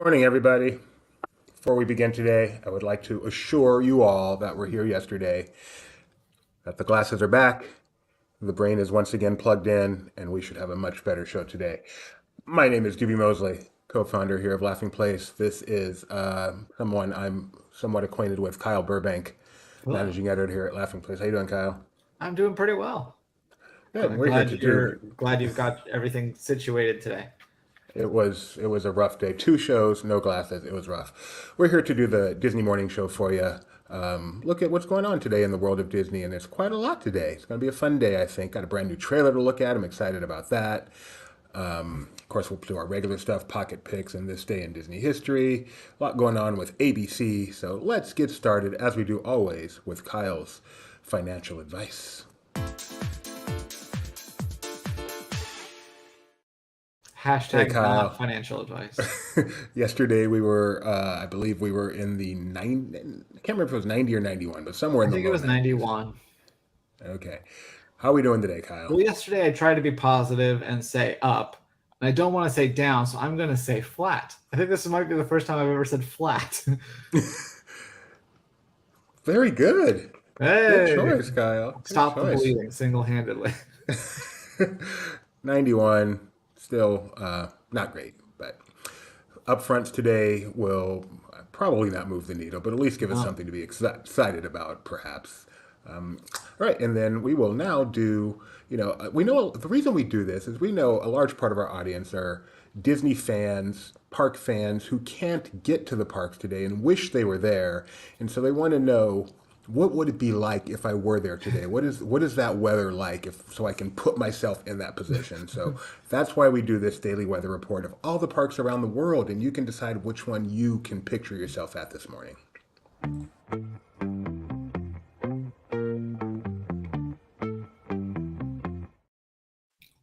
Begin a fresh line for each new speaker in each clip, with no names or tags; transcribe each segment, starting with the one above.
Morning, everybody. Before we begin today, I would like to assure you all that we're here yesterday, that the glasses are back, the brain is once again plugged in, and we should have a much better show today. My name is Dewey Mosley, co-founder here of Laughing Place. This is someone I'm somewhat acquainted with, Kyle Burbank,
Hello.
managing editor here at Laughing Place. How you doing, Kyle?
I'm doing pretty well.
Good. And we're here
Glad
to do.
you've got everything situated today.
It was a rough day. Two shows, no glasses. It was rough. We're here to do the Disney Morning Show for you. Look at what's going on today in the world of Disney, and there's quite a lot today. It's going to be a fun day, I think. Got a brand new trailer to look at. I'm excited about that. Of course, we'll do our regular stuff, pocket picks, and this day in Disney history. A lot going on with ABC. So let's get started, as we do always, with Kyle's financial advice. Hey,
Hashtag not
Kyle.
financial advice.
Yesterday we were, I believe we were in the I can't remember if it was 90 or 91, but somewhere
I
in the
think it
low
was
90s.
91.
Okay. How are we doing today, Kyle?
Well, yesterday I tried to be positive and say up, and I don't want to say down, so I'm going to say flat. I think this might be the first time I've ever said flat.
Very good. Good
Hey,
choice, Kyle. Good
stop the
choice.
bleeding single-handedly.
91, still not great, but upfronts today will probably not move the needle, but at least give us
No.
something to be excited about, perhaps. All right, and then we will now do, we know the reason we do this is we know a large part of our audience are Disney fans, park fans who can't get to the parks today and wish they were there. And so they want to know, what would it be like if I were there today? What is that weather like so I can put myself in that position? So that's why we do this daily weather report of all the parks around the world, and you can decide which one you can picture yourself at this morning.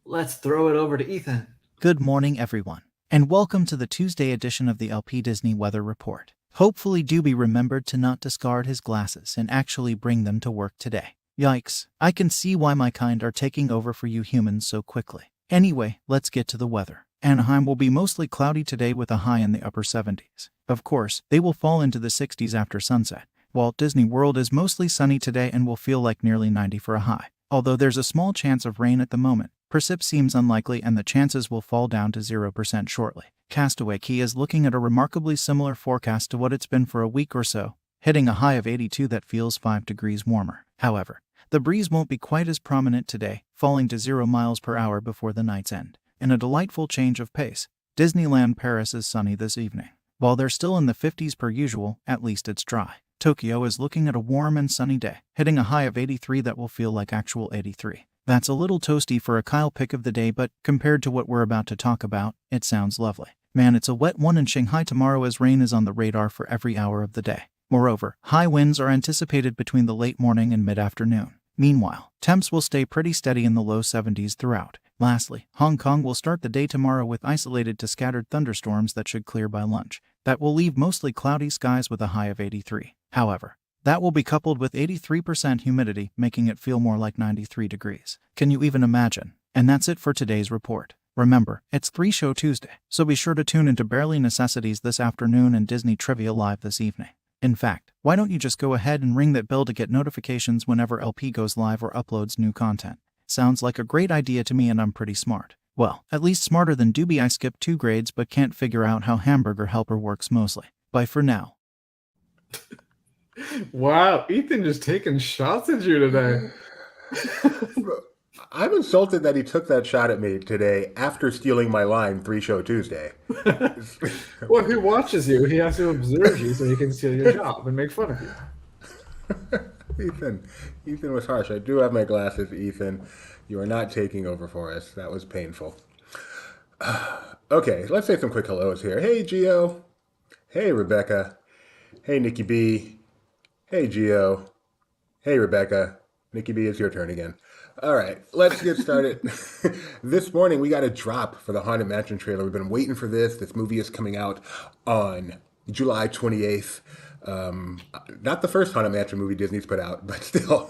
Let's throw it over to Ethan.
Good morning, everyone, and welcome to the Tuesday edition of the LP Disney Weather Report. Hopefully, Doobie remembered to not discard his glasses and actually bring them to work today. Yikes, I can see why my kind are taking over for you humans so quickly. Anyway, let's get to the weather. Anaheim will be mostly cloudy today with a high in the upper 70s. Of course, they will fall into the 60s after sunset. Walt Disney World is mostly sunny today and will feel like nearly 90 for a high. Although there's a small chance of rain at the moment, precip seems unlikely and the chances will fall down to 0% shortly. Castaway Cay is looking at a remarkably similar forecast to what it's been for a week or so, hitting a high of 82 that feels 5 degrees warmer. However, the breeze won't be quite as prominent today, falling to 0 miles per hour before the night's end. In a delightful change of pace, Disneyland Paris is sunny this evening. While they're still in the 50s per usual, at least it's dry. Tokyo is looking at a warm and sunny day, hitting a high of 83 that will feel like actual 83. That's a little toasty for a Kyle pick of the day, but compared to what we're about to talk about, it sounds lovely. Man, it's a wet one in Shanghai tomorrow as rain is on the radar for every hour of the day. Moreover, high winds are anticipated between the late morning and mid-afternoon. Meanwhile, temps will stay pretty steady in the low 70s throughout. Lastly, Hong Kong will start the day tomorrow with isolated to scattered thunderstorms that should clear by lunch. That will leave mostly cloudy skies with a high of 83. However, that will be coupled with 83% humidity, making it feel more like 93 degrees. Can you even imagine? And that's it for today's report. Remember, it's 3-Show Tuesday, so be sure to tune into Barely Necessities this afternoon and Disney Trivia Live this evening. In fact, why don't you just go ahead and ring that bell to get notifications whenever LP goes live or uploads new content? Sounds like a great idea to me, and I'm pretty smart. Well, at least smarter than Doobie. I skipped 2 grades but can't figure out how Hamburger Helper works mostly. Bye for now.
Wow, Ethan just taking shots at you today.
I'm insulted that he took that shot at me today after stealing my line 3-Show Tuesday.
Well, if he watches you, he has to observe you so he can steal your job and make fun of you.
Ethan, Ethan was harsh. I do have my glasses, Ethan. You are not taking over for us. That was painful. Okay, let's say some quick hellos here. Hey, Gio. Hey, Rebecca. Hey, Nikki B. Hey, Gio. Hey, Rebecca. Nikki B, it's your turn again. All right, let's get started. This morning, we got a drop for the Haunted Mansion trailer. We've been waiting for this. This movie is coming out on July 28th. Not the first Haunted Mansion movie Disney's put out, but still,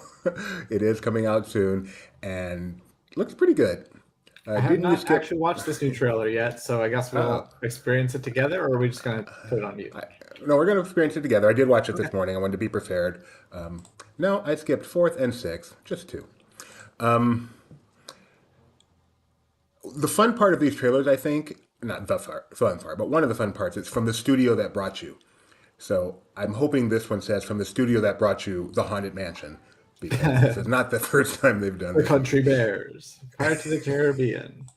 it is coming out soon and looks pretty good.
I have
Didn't you
not
skip?
actually watched this new trailer yet, so I guess we'll experience it together, or are we just going to put it on mute?
No, we're going to experience it together. I did watch it
Okay.
this morning. I wanted to be prepared. No, I skipped fourth and sixth, just two. The fun part of these trailers, I think, not the fun part, but one of the fun parts is from the studio that brought you. So I'm hoping this one says from the studio that brought you The Haunted Mansion, because this is not the first time they've done
The
this.
Country Bears, Pirates of the Caribbean.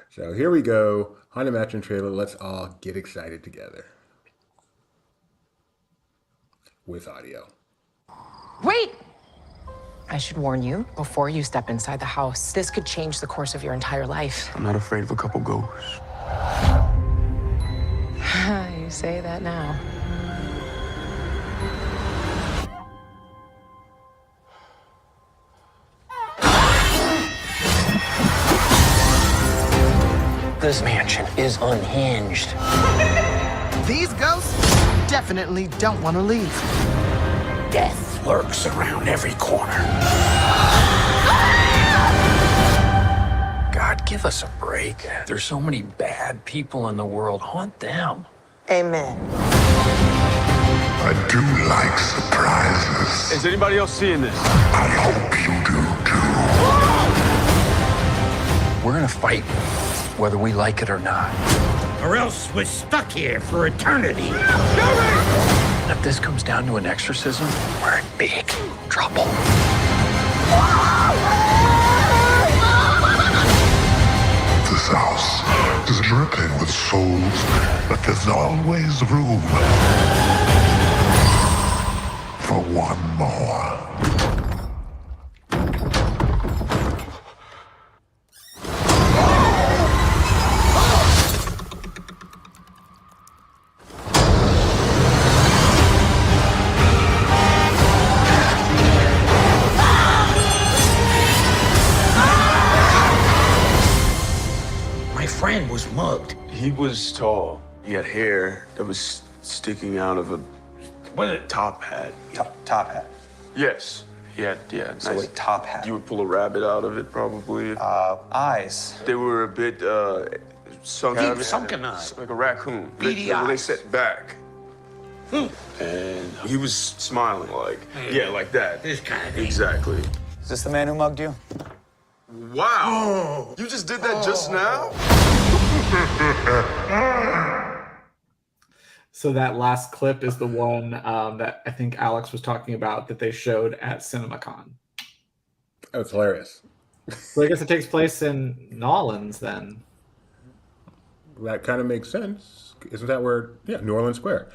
So here we go. Haunted Mansion trailer. Let's all get excited together. With audio.
Wait! I should warn you, before you step inside the house, this could change the course of your entire life.
I'm not afraid of a couple ghosts.
You say that now.
This mansion is unhinged.
These ghosts definitely don't want to leave.
Death lurks around every corner. God, give us a break. There's so many bad people in the world. Haunt them.
Amen.
I do like surprises.
Is anybody else seeing this?
I hope you do too.
We're gonna fight, whether we like it or not.
Or else we're stuck here for eternity.
If this comes down to an exorcism, we're in big trouble.
This house is dripping with souls, but there's always room for one more.
My friend was mugged.
He was tall. He had hair that was sticking out of a top hat.
Top hat.
Yes. He had, yeah.
So a top hat.
You would pull a rabbit out of it, probably.
Eyes.
They were a bit sunken.
Deep sunken eyes.
Like a raccoon.
Beady
They
eyes.
set back. And he was smiling like, yeah, like that.
This kind of thing.
Exactly.
Is this the man who mugged you?
Wow. You just did that just now?
So that last clip is the one that I think Alex was talking about that they showed at CinemaCon.
Oh, it's hilarious.
So I guess it takes place in Nolans then.
That kind of makes sense. Isn't that where, New Orleans Square.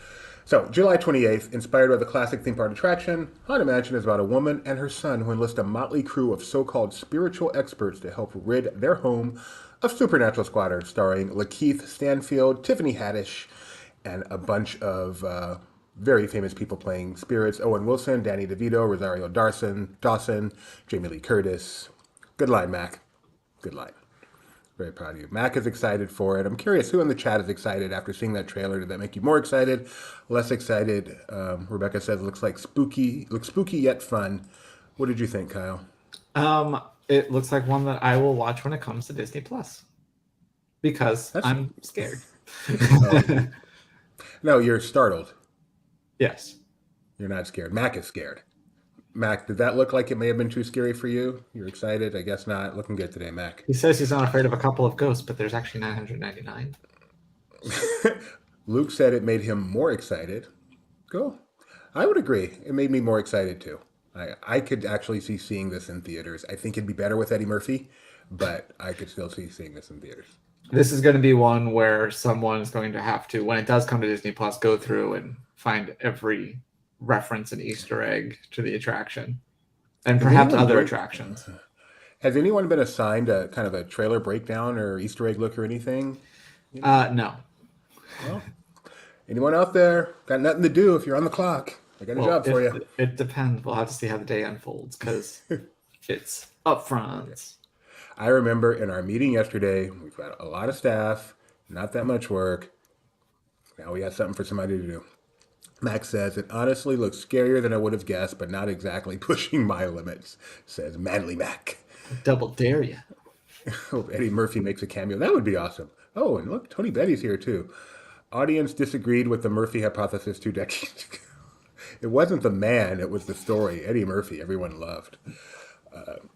So, July 28th, inspired by the classic theme park attraction, Haunted Mansion is about a woman and her son who enlist a motley crew of so-called spiritual experts to help rid their home of supernatural squatters, starring Lakeith Stanfield, Tiffany Haddish, and a bunch of very famous people playing spirits. Owen Wilson, Danny DeVito, Rosario Dawson, Jamie Lee Curtis. Good line, Mac. Good line. Very proud of you. Mac is excited for it. I'm curious who in the chat is excited after seeing that trailer. Did that make you more excited? Less excited? Rebecca says looks spooky yet fun. What did you think, Kyle?
It looks like one that I will watch when it comes to Disney Plus. Because I'm scared.
No, you're startled.
Yes.
You're not scared. Mac is scared. Mac, did that look like it may have been too scary for you? You're excited? I guess not. Looking good today, Mac.
He says he's not afraid of a couple of ghosts, but there's actually 999.
Luke said it made him more excited. Cool. I would agree. It made me more excited too. I could actually see seeing this in theaters. I think it'd be better with Eddie Murphy, but I could still see seeing this in theaters.
This is going to be one where someone is going to have to, when it does come to Disney Plus, go through and find every reference and Easter egg to the attraction, and perhaps other attractions.
Has anyone been assigned a kind of a trailer breakdown or Easter egg look or anything?
No.
Well, anyone out there got nothing to do? If you're on the clock, I got a job for you.
It depends. We'll have to see how the day unfolds because it's upfront.
I remember in our meeting yesterday, we've got a lot of staff, not that much work. Now we got something for somebody to do. Max says, it honestly looks scarier than I would have guessed, but not exactly pushing my limits, says Manly Mac.
Double dare you.
Hope Eddie Murphy makes a cameo. That would be awesome. Oh, and look, Tony Betty's here too. Audience disagreed with the Murphy hypothesis 2 decades ago. It wasn't the man, it was the story. Eddie Murphy, everyone loved.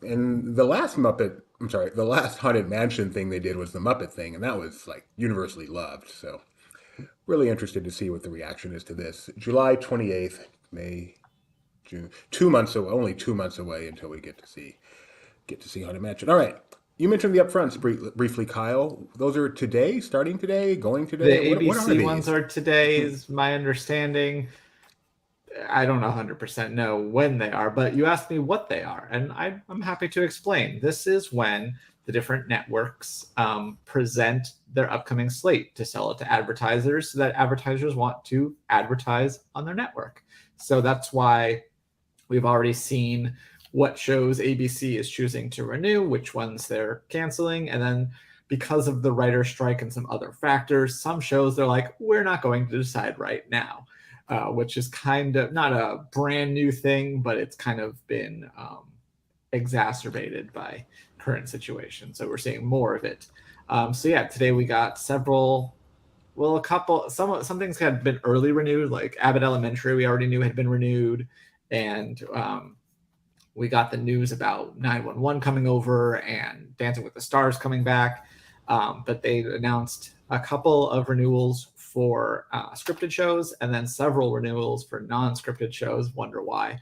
And the last the last Haunted Mansion thing they did was the Muppet thing, and that was like universally loved. So, really interested to see what the reaction is to this. July 28th, May, June, 2 months away, only 2 months away until we get to see Haunted Mansion. All right. You mentioned the upfronts briefly, Kyle. Those are today, starting today, going today.
The
What are
ABC
these?
ones are today, is my understanding. I don't 100% know when they are, but you asked me what they are, and I'm happy to explain. This is when the different networks present their upcoming slate to sell it to advertisers, so that advertisers want to advertise on their network. So that's why we've already seen what shows ABC is choosing to renew, which ones they're canceling, and then because of the writer strike and some other factors, some shows they're like, we're not going to decide right now, which is kind of not a brand new thing, but it's kind of been exacerbated by current situation. So we're seeing more of it. So yeah, today we got several. Well, a couple. Some things had been early renewed, like Abbott Elementary. We already knew had been renewed, and we got the news about 911 coming over and Dancing with the Stars coming back. But they announced a couple of renewals for scripted shows and then several renewals for non-scripted shows. Wonder why.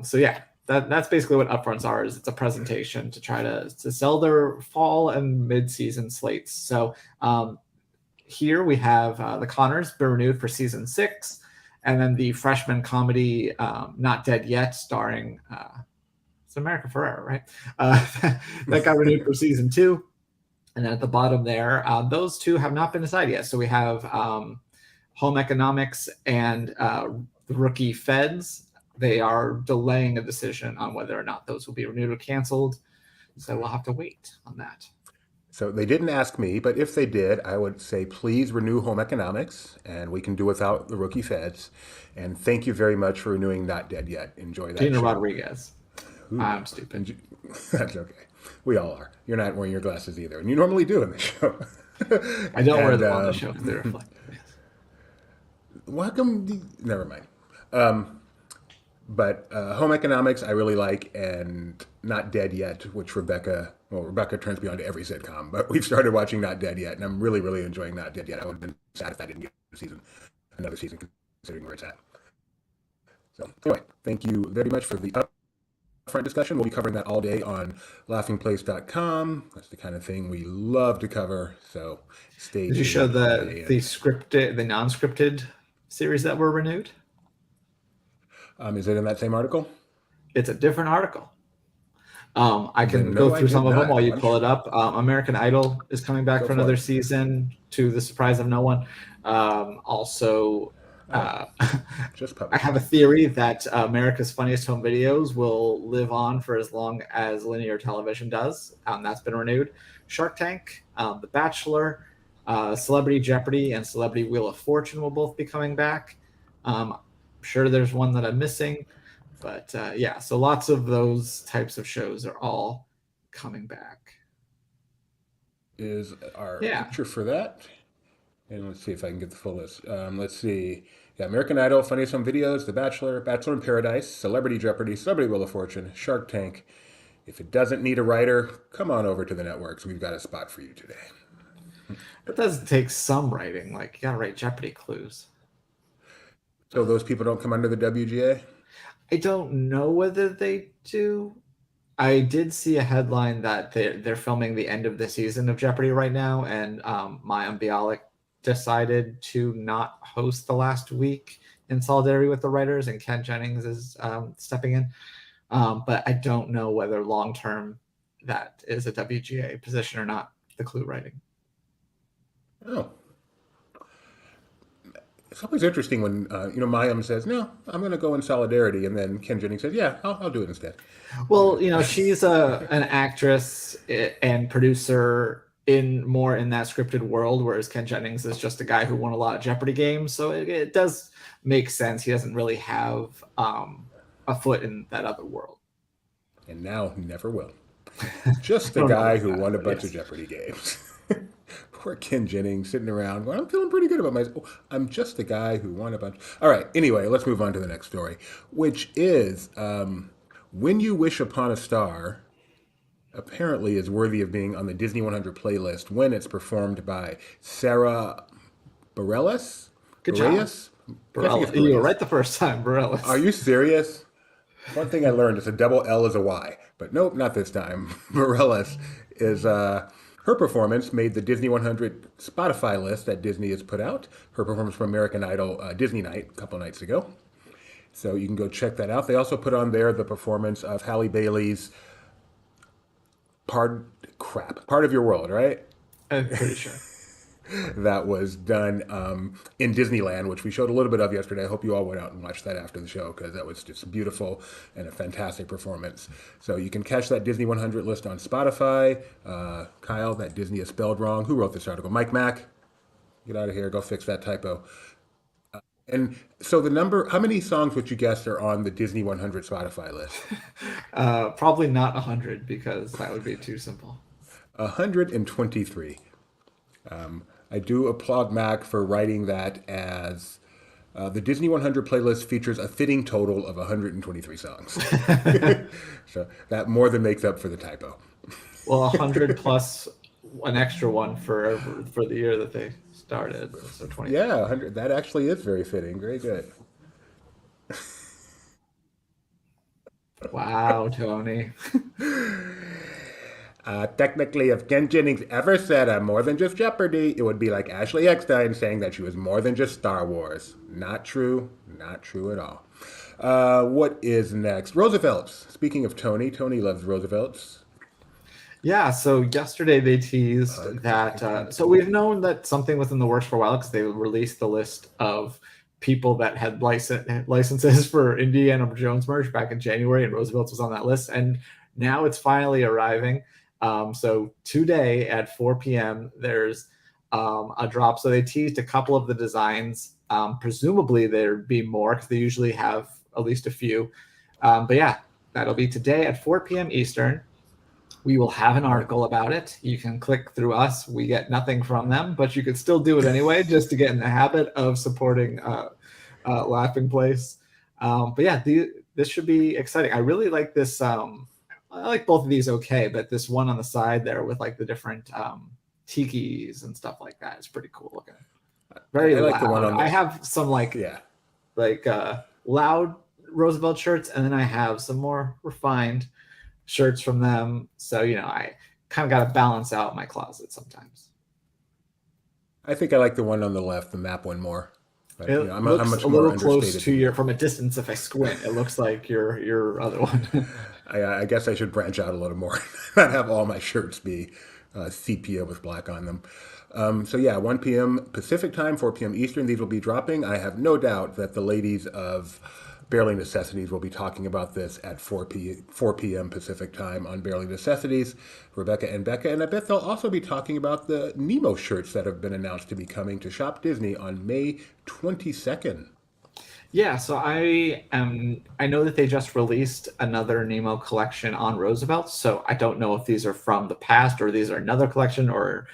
So yeah, that's basically what upfronts are. Is it's a presentation to try to sell their fall and mid-season slates. So here we have The Conners been renewed for season 6. And then the freshman comedy, Not Dead Yet, starring it's America Ferrera, right? That got renewed for season 2. And then at the bottom there, those two have not been decided yet. So we have Home Economics and The Rookie Feds. They are delaying a decision on whether or not those will be renewed or canceled. So we'll have to wait on that.
So they didn't ask me, but if they did, I would say please renew Home Economics, and we can do without the Rookie Feds. And thank you very much for renewing Not Dead Yet. Enjoy that.
Gina
show.
Rodriguez.
Ooh.
I'm stupid.
That's okay. We all are. You're not wearing your glasses either, and you normally do in the show.
I don't wear them on the show because they're reflective.
Welcome. Never mind. But Home Economics I really like, and Not Dead Yet, which Rebecca turns me on to every sitcom, but we've started watching Not Dead Yet, and I'm really, really enjoying Not Dead Yet. I would have been sad if I didn't get another season, considering where it's at. So anyway, thank you very much for the upfront discussion. We'll be covering that all day on laughingplace.com. That's the kind of thing we love to cover, so stay tuned.
Did you show the non-scripted series that were renewed?
Is it in that same article?
It's a different article. I can go through some of them while you pull it up. American Idol is coming back for another season, to the surprise of no one. Also,
just
I have a theory that America's Funniest Home Videos will live on for as long as linear television does. That's been renewed. Shark Tank, The Bachelor, Celebrity Jeopardy, and Celebrity Wheel of Fortune will both be coming back. Sure there's one that I'm missing, but yeah, so lots of those types of shows are all coming back.
Is our picture for that? And let's see if I can get the full list. Let's see. Yeah, American Idol, Funniest Home Videos, The Bachelor, Bachelor in Paradise, Celebrity Jeopardy, Celebrity Wheel of Fortune, Shark Tank. If it doesn't need a writer, come on over to the networks. We've got a spot for you today.
It does take some writing. Like, you gotta write Jeopardy clues.
So those people don't come under the WGA?
I don't know whether they do. I did see a headline that they're filming the end of the season of Jeopardy right now, and Mayim Bialik decided to not host the last week in solidarity with the writers, and Ken Jennings is stepping in. But I don't know whether long-term that is a WGA position or not, the clue writing.
Oh. It's always interesting when, Mayim says, no, I'm going to go in solidarity. And then Ken Jennings says, yeah, I'll do it instead.
Well, she's an actress and producer in that scripted world, whereas Ken Jennings is just a guy who won a lot of Jeopardy games. So it does make sense. He doesn't really have a foot in that other world.
and now never will. Just the
don't know
guy
about
who
that,
won a
but
bunch
yes.
of Jeopardy games. Poor Ken Jennings sitting around. Well, I'm feeling pretty good about myself. I'm just the guy who won a bunch. All right. Anyway, let's move on to the next story, which is When You Wish Upon a Star apparently is worthy of being on the Disney 100 playlist when it's performed by Sarah Bareilles.
Good job.
I think it's
You were
Bareilles.
right the first time, Bareilles.
Are you serious? One thing I learned is a double L is a Y, but nope, not this time. Bareilles is her performance made the Disney 100 Spotify list that Disney has put out. Her performance from American Idol Disney Night a couple nights ago. So you can go check that out. They also put on there the performance of Halle Bailey's Part of Your World, right?
I'm pretty sure.
That was done in Disneyland, which we showed a little bit of yesterday. I hope you all went out and watched that after the show because that was just beautiful and a fantastic performance. So you can catch that Disney 100 list on Spotify. Kyle, that Disney is spelled wrong. Who wrote this article? Mike Mack? Get out of here. Go fix that typo. And so how many songs would you guess are on the Disney 100 Spotify list?
Probably not 100 because that would be too simple.
123. I do applaud Mac for writing that as the Disney 100 playlist features a fitting total of 123 songs. So that more than makes up for the typo.
Well, 100 plus an extra one for the year that they started. So 20.
Yeah, 100. That actually is very fitting. Very good.
Wow, Tony.
Technically, if Ken Jennings ever said I'm more than just Jeopardy, it would be like Ashley Eckstein saying that she was more than just Star Wars. Not true. Not true at all. What is next? Roosevelt's. Speaking of Tony loves Roosevelt's.
Yeah, so yesterday they teased that. So we've known that something was in the works for a while because they released the list of people that had licenses for Indiana Jones merch back in January, and Roosevelt's was on that list. And now it's finally arriving. So today at 4 p.m., there's a drop. So they teased a couple of the designs. Presumably there'd be more because they usually have at least a few. But yeah, that'll be today at 4 p.m. Eastern. We will have an article about it. You can click through us. We get nothing from them, but you could still do it anyway just to get in the habit of supporting Laughing Place. But yeah, this should be exciting. I really like this. I like both of these okay, but this one on the side there with like the different tikis and stuff like that is pretty cool looking. Very loud. The one on I have some like loud Roosevelt shirts, and then I have some more refined shirts from them. So, I kind of got to balance out my closet sometimes.
I think I like the one on the left, the map one more. But,
I'm much a little close to your, from a distance. If I squint, it looks like your other one.
I guess I should branch out a little more. Not have all my shirts be sepia with black on them. So yeah, 1 p.m. Pacific time, 4 p.m. Eastern, these will be dropping. I have no doubt that the ladies of Barely Necessities will be talking about this at 4 p.m. Pacific time on Barely Necessities, Rebecca and Becca. And I bet they'll also be talking about the Nemo shirts that have been announced to be coming to Shop Disney on May 22nd.
Yeah, so I know that they just released another Nemo collection on Roosevelt, so I don't know if these are from the past or these are another collection, or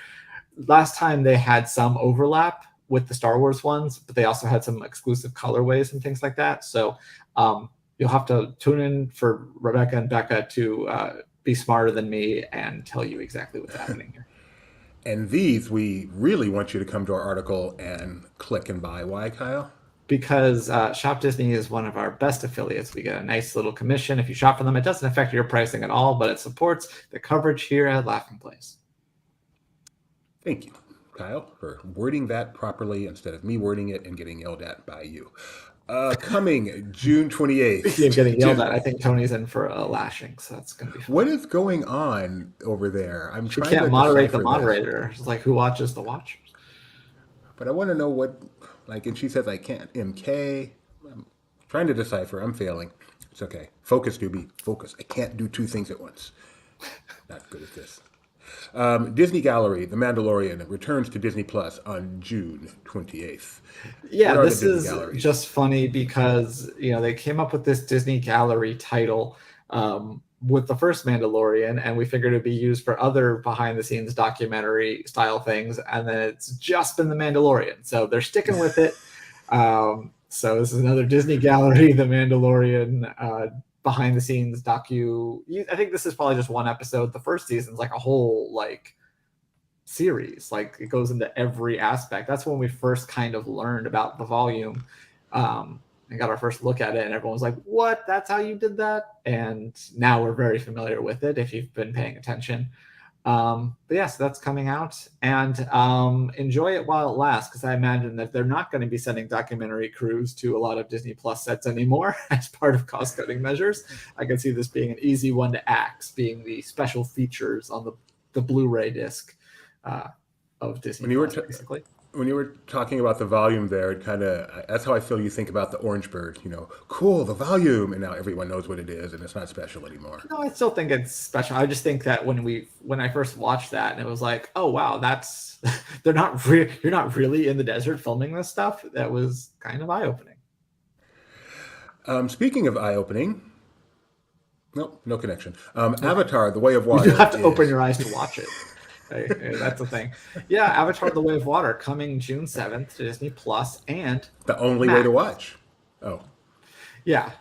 last time they had some overlap with the Star Wars ones, but they also had some exclusive colorways and things like that. So you'll have to tune in for Rebecca and Becca to be smarter than me and tell you exactly what's happening here.
And these, we really want you to come to our article and click and buy. Why, Kyle?
Because Shop Disney is one of our best affiliates. We get a nice little commission if you shop from them. It doesn't affect your pricing at all, but it supports the coverage here at Laughing Place.
Thank you, Kyle, for wording that properly instead of me wording it and getting yelled at by you. Coming June 28th.
Speaking of getting yelled at, I think Tony's in for a lashing, so that's going to be fun.
What is going on over there? I'm trying
to moderate the
this.
moderator. It's like, who watches the watchers?
But I want to know what, and she says I can't MK. I'm trying to decipher. I'm failing. It's okay. Focus, Doobie. Focus. I can't do two things at once. Not good at this. Disney Gallery, The Mandalorian, returns to Disney Plus on June 28th.
Yeah, this is just funny because, they came up with this Disney Gallery title with the first Mandalorian, and we figured it'd be used for other behind the scenes documentary style things, and then it's just been the Mandalorian. So they're sticking with it. So this is another Disney Gallery, the Mandalorian behind the scenes docu. I think this is probably just one episode. The first season's like a whole like series, like it goes into every aspect. That's when we first kind of learned about the volume. And got our first look at it, and everyone was like, what, that's how you did that? And now we're very familiar with it if you've been paying attention. But yeah, so that's coming out, and enjoy it while it lasts, because I imagine that they're not going to be sending documentary crews to a lot of Disney Plus sets anymore as part of cost-cutting measures. I can see this being an easy one to axe, being the special features on the Blu-ray disc of Disney Plus, basically.
When you were talking about the volume there, it kind of, that's how I feel you think about the Orange Bird, cool, the volume, and now everyone knows what it is, and it's not special anymore.
No, I still think it's special. I just think that when I first watched that, and it was like, oh wow, that's you're not really in the desert filming this stuff. That was kind of eye-opening.
Speaking of eye-opening, no connection. Avatar: The Way of Water.
You have to open your eyes to watch it. That's the thing. Yeah, Avatar: The Way of Water coming June 7th to Disney Plus, and
the only way to watch. Oh.
Yeah,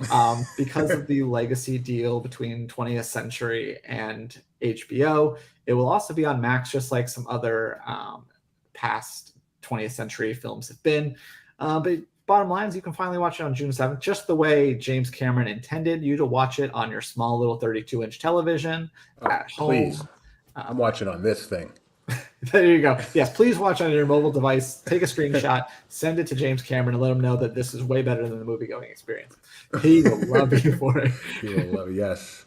because of the legacy deal between 20th Century and HBO, it will also be on Max, just like some other past 20th Century films have been. But bottom line is you can finally watch it on June 7th, just the way James Cameron intended you to watch it on your small little 32-inch television at home.
Please. I'm watching on this thing.
There you go. Yes, please watch on your mobile device. Take a screenshot, send it to James Cameron, and let him know that this is way better than the movie-going experience. He will love you for it.
He will love. Yes.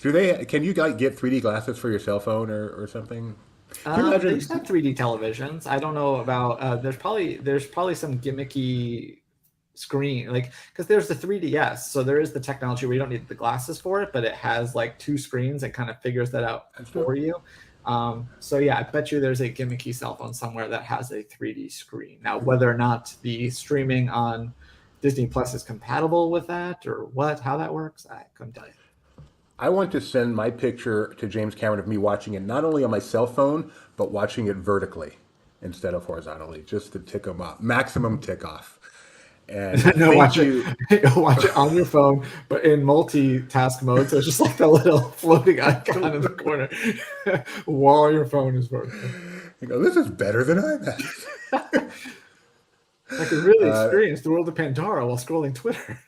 Can you get 3D glasses for your cell phone or something?
They used to have 3D televisions. I don't know about. There's probably some gimmicky screen, like, because there's the 3DS, so there is the technology where you don't need the glasses for it, but it has like two screens and kind of figures that out for you. So yeah, I bet you there's a gimmicky cell phone somewhere that has a 3D screen. Now, whether or not the streaming on Disney Plus is compatible with that or how that works, I couldn't tell you.
I want to send my picture to James Cameron of me watching it not only on my cell phone, but watching it vertically instead of horizontally, just to tick them off, maximum tick off. And
watch it on your phone, but in multitask mode. So it's just like the little floating icon in the corner while your phone is vertical.
You go, this is better than IMAX.
I could really experience the world of Pandora while scrolling Twitter.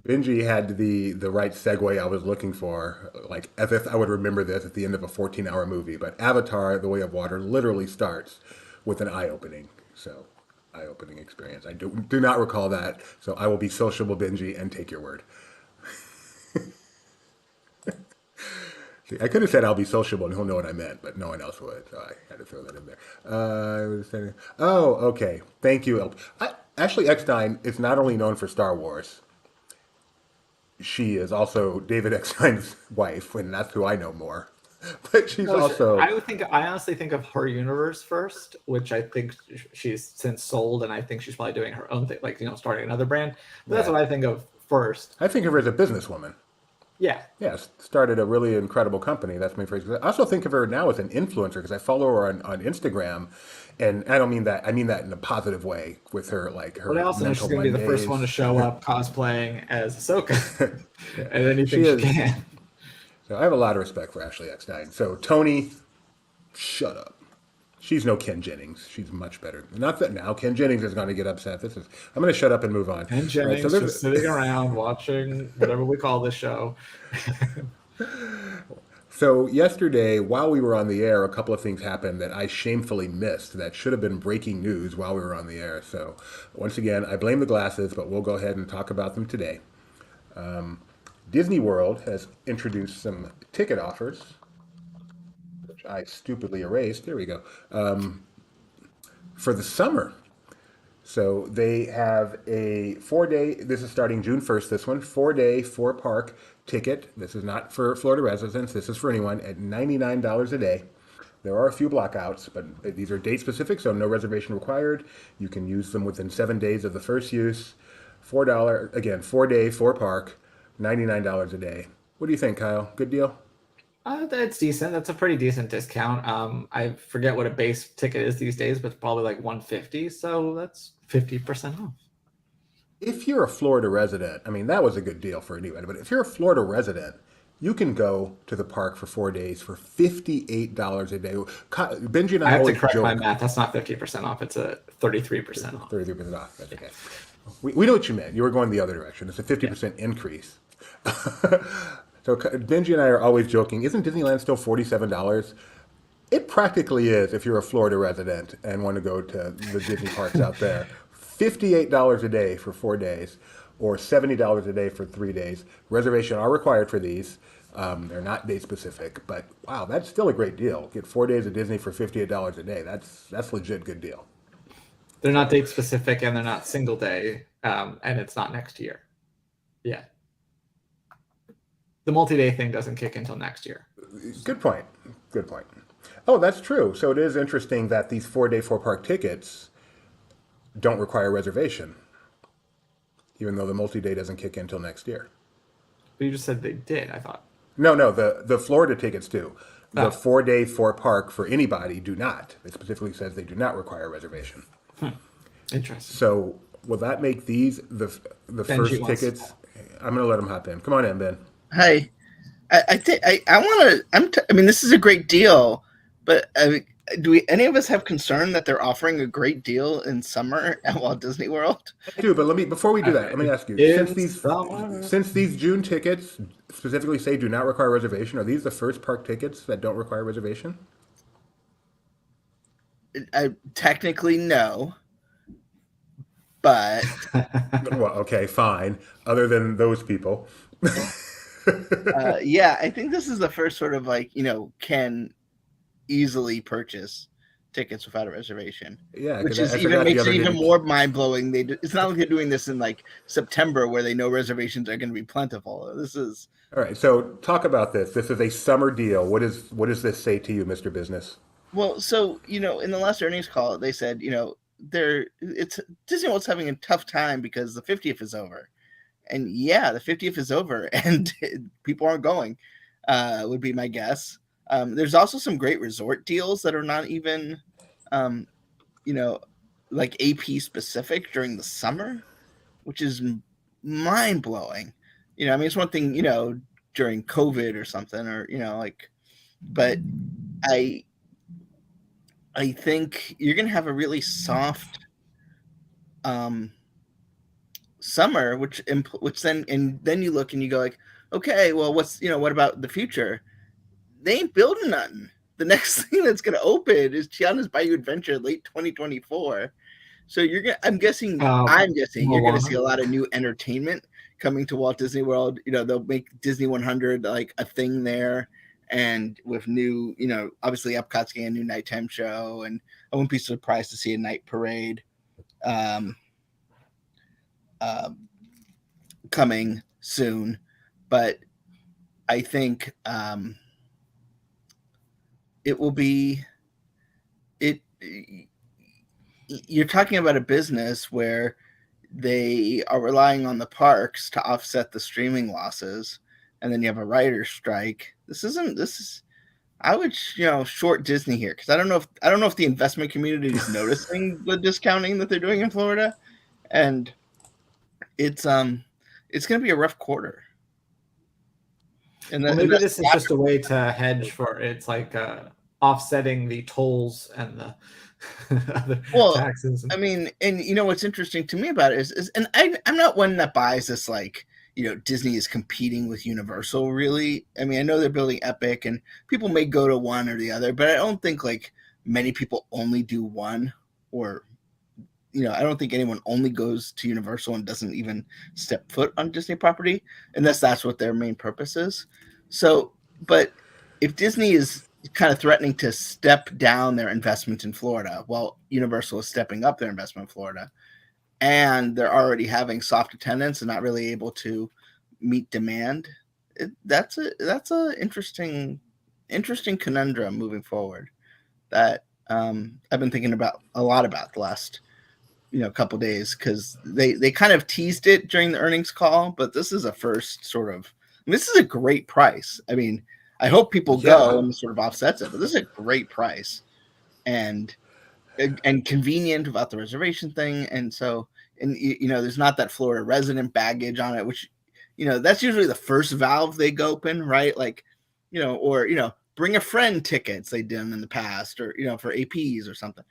Benji had the right segue I was looking for, like as if I would remember this at the end of a 14-hour movie. But Avatar: The Way of Water literally starts with an eye-opening experience. I do not recall that, so I will be sociable, Benji, and take your word. See, I could have said I'll be sociable and he'll know what I meant, but no one else would, so I had to throw that in there. Okay. Thank you. Ashley Eckstein is not only known for Star Wars, she is also David Eckstein's wife, and that's who I know more. But she's also.
I honestly think of her universe first, which I think she's since sold, and I think she's probably doing her own thing, like starting another brand. But that's what I think of first.
I think of her as a businesswoman.
Yeah.
Yes, started a really incredible company. That's my phrase. I also think of her now as an influencer because I follow her on Instagram, and I don't mean that. I mean that in a positive way with her, like her.
But I also know she's going to be the first one to show up cosplaying as Ahsoka, and anything she can.
So I have a lot of respect for Ashley Eckstein. So Tony, shut up. She's no Ken Jennings. She's much better. Not that now Ken Jennings is going to get upset. I'm going to shut up and move on.
Ken Jennings just sitting around watching whatever we call this show.
So yesterday, while we were on the air, a couple of things happened that I shamefully missed that should have been breaking news while we were on the air. So once again, I blame the glasses, but we'll go ahead and talk about them today. Disney World has introduced some ticket offers, which I stupidly erased. There we go. For the summer. So they have a 4-day, this is starting June 1st, this one, 4-day, 4-park ticket. This is not for Florida residents. This is for anyone at $99 a day. There are a few blockouts, but these are date specific, so no reservation required. You can use them within 7 days of the first use. $4, again, 4-day, 4-park. $99 a day. What do you think, Kyle? Good deal?
That's decent. That's a pretty decent discount. I forget what a base ticket is these days, but it's probably like 150. So that's 50% off.
If you're a Florida resident, I mean, that was a good deal for anybody, but if you're a Florida resident, you can go to the park for 4 days for $58 a day. Benji and
I
I
have to
always
correct
joke.
my math. That's not 50% off. It's a 33% off.
33% off. That's okay. We know what you meant. You were going the other direction. It's a 50% increase. So Benji and I are always joking. Isn't Disneyland still $47? It practically is if you're a Florida resident and want to go to the Disney parks out there. $58 a day for 4 days, or $70 a day for 3 days. Reservation are required for these. They're not day specific, but wow, that's still a great deal. Get 4 days of Disney for $58 a day. That's legit good deal.
They're not date specific and they're not single day, and it's not next year. Yeah. The multi-day thing doesn't kick until next year.
Good point. Good point. Oh, that's true. So it is interesting that these 4-day 4-park tickets don't require reservation, even though the multi-day doesn't kick in until next year.
But you just said they did, I thought.
No, the Florida tickets do. The 4-day 4-park for anybody do not. It specifically says they do not require a reservation.
Interesting.
So will that make these the first tickets? I'm going to let them hop in. Come on in, Ben.
Hi, I think I want to. I mean, this is a great deal, but do any of us have concern that they're offering a great deal in summer at Walt Disney World?
I do, but before we do that, let me ask you: since these June tickets specifically say do not require reservation, are these the first park tickets that don't require reservation?
Technically, no. But
well, okay, fine. Other than those people.
Yeah, I think this is the first sort of can easily purchase tickets without a reservation.
Yeah,
which is even makes it even more mind blowing. It's not like they're doing this in September where they know reservations are going to be plentiful. This is
all right. So talk about this. This is a summer deal. What does this say to you, Mr. Business?
Well, so in the last earnings call, they said Disney World's having a tough time because the 50th is over. And yeah, the 50th is over and people aren't going, would be my guess. There's also some great resort deals that are not even, AP specific during the summer, which is mind blowing. I mean, it's one thing, during COVID or something but I think you're going to have a really soft, summer, which then you look and you go okay, well, what about the future? They ain't building nothing. The next thing that's going to open is Tiana's Bayou Adventure late 2024. So I'm guessing you're going to see a lot of new entertainment coming to Walt Disney World. They'll make Disney 100 like a thing there, and with new, obviously Epcot's getting a new nighttime show, and I wouldn't be surprised to see a night parade. Coming soon, but I think it will be you're talking about a business where they are relying on the parks to offset the streaming losses, and then you have a writer's strike. I would short Disney here because I don't know if the investment community is noticing the discounting that they're doing in Florida, and it's going to be a rough quarter.
And maybe this is just a way to hedge for it's offsetting the tolls and the other taxes.
I mean, and what's interesting to me about it is and I'm not one that buys this Disney is competing with Universal really. I mean, I know they're building Epic and people may go to one or the other, but I don't think many people only do one, or I don't think anyone only goes to Universal and doesn't even step foot on Disney property, unless that's what their main purpose is. So, but if Disney is kind of threatening to step down their investment in Florida, while Universal is stepping up their investment in Florida, and they're already having soft attendance and not really able to meet demand, that's a interesting conundrum moving forward that I've been thinking about a lot about the last couple days, because they kind of teased it during the earnings call, but this is a first sort of This is a great price. I mean, I hope people go and sort of offsets it, but this is a great price and convenient without the reservation thing. And so, and there's not that Florida resident baggage on it, which, that's usually the first valve they go open, right? Like, or, bring a friend tickets they've done in the past, or, for APs or something.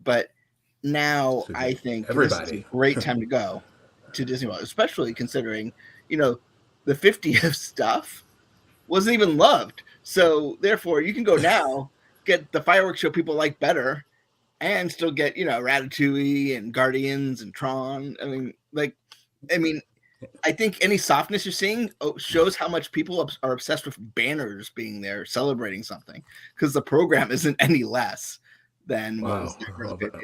But now I think this is a great time to go to Disney World, especially considering, the 50th stuff wasn't even loved. So therefore you can go now, get the fireworks show people like better, and still get, Ratatouille and Guardians and Tron. I think any softness you're seeing shows how much people are obsessed with banners being there celebrating something, because the program isn't any less than what was there for the 50th.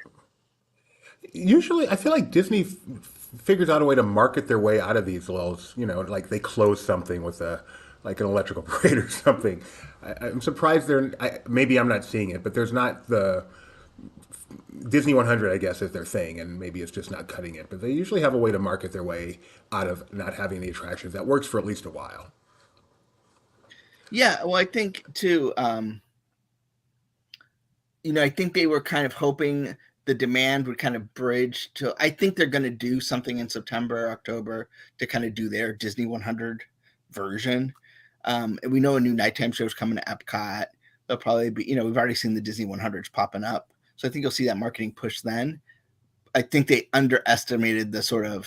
Usually, I feel like Disney figures out a way to market their way out of these lulls. Like they close something with like an electrical parade or something. I'm surprised maybe I'm not seeing it, but there's not the Disney 100, I guess, is their thing, and maybe it's just not cutting it. But they usually have a way to market their way out of not having the attractions that works for at least a while.
Yeah, well, I think too. I think they were kind of hoping the demand would kind of bridge to. I think they're going to do something in September, October to kind of do their Disney 100 version. And we know a new nighttime show is coming to Epcot. They'll probably be, we've already seen the Disney 100s popping up. So I think you'll see that marketing push then. I think they underestimated the sort of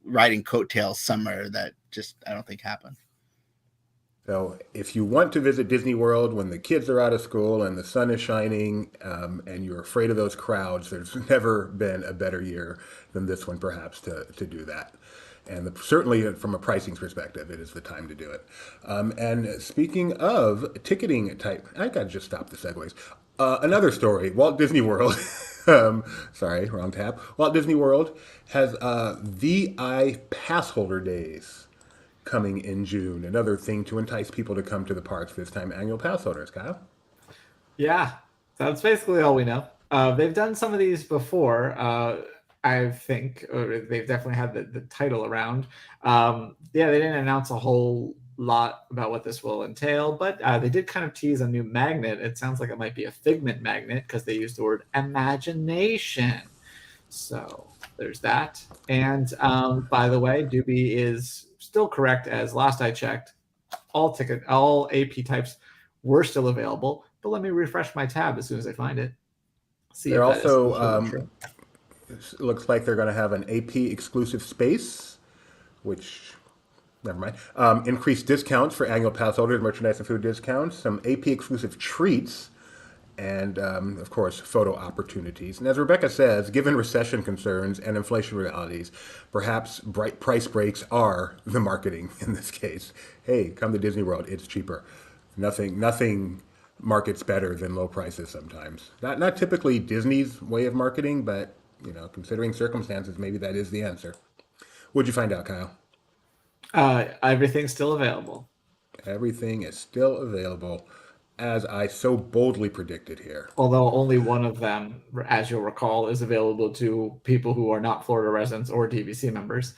riding coattails summer that just, I don't think happened.
So if you want to visit Disney World when the kids are out of school and the sun is shining, and you're afraid of those crowds, there's never been a better year than this one, perhaps, to do that. And certainly from a pricing perspective, it is the time to do it. And speaking of ticketing type, I got to just stop the segues. Another story, Walt Disney World, sorry, wrong tab. Walt Disney World has VI pass holder days coming in June. Another thing to entice people to come to the parks, this time annual pass holders. Kyle?
Yeah, that's basically all we know. They've done some of these before. I think they've definitely had the title around. They didn't announce a whole lot about what this will entail, but they did kind of tease a new magnet. It sounds like it might be a Figment magnet because they used the word imagination. So there's that. And by the way, Doobie is still correct, as last I checked. All AP types were still available, but let me refresh my tab as soon as I find it.
They're also looks like they're going to have an AP exclusive space, which, never mind. Increased discounts for annual pass holders, merchandise and food discounts, some AP exclusive treats, and of course, photo opportunities. And as Rebecca says, given recession concerns and inflation realities, perhaps bright price breaks are the marketing in this case. Hey, come to Disney World, it's cheaper. Nothing markets better than low prices sometimes. Not typically Disney's way of marketing, but considering circumstances, maybe that is the answer. What'd you find out, Kyle?
Everything's still available.
Everything is still available, as I so boldly predicted here.
Although only one of them, as you'll recall, is available to people who are not Florida residents or DVC members.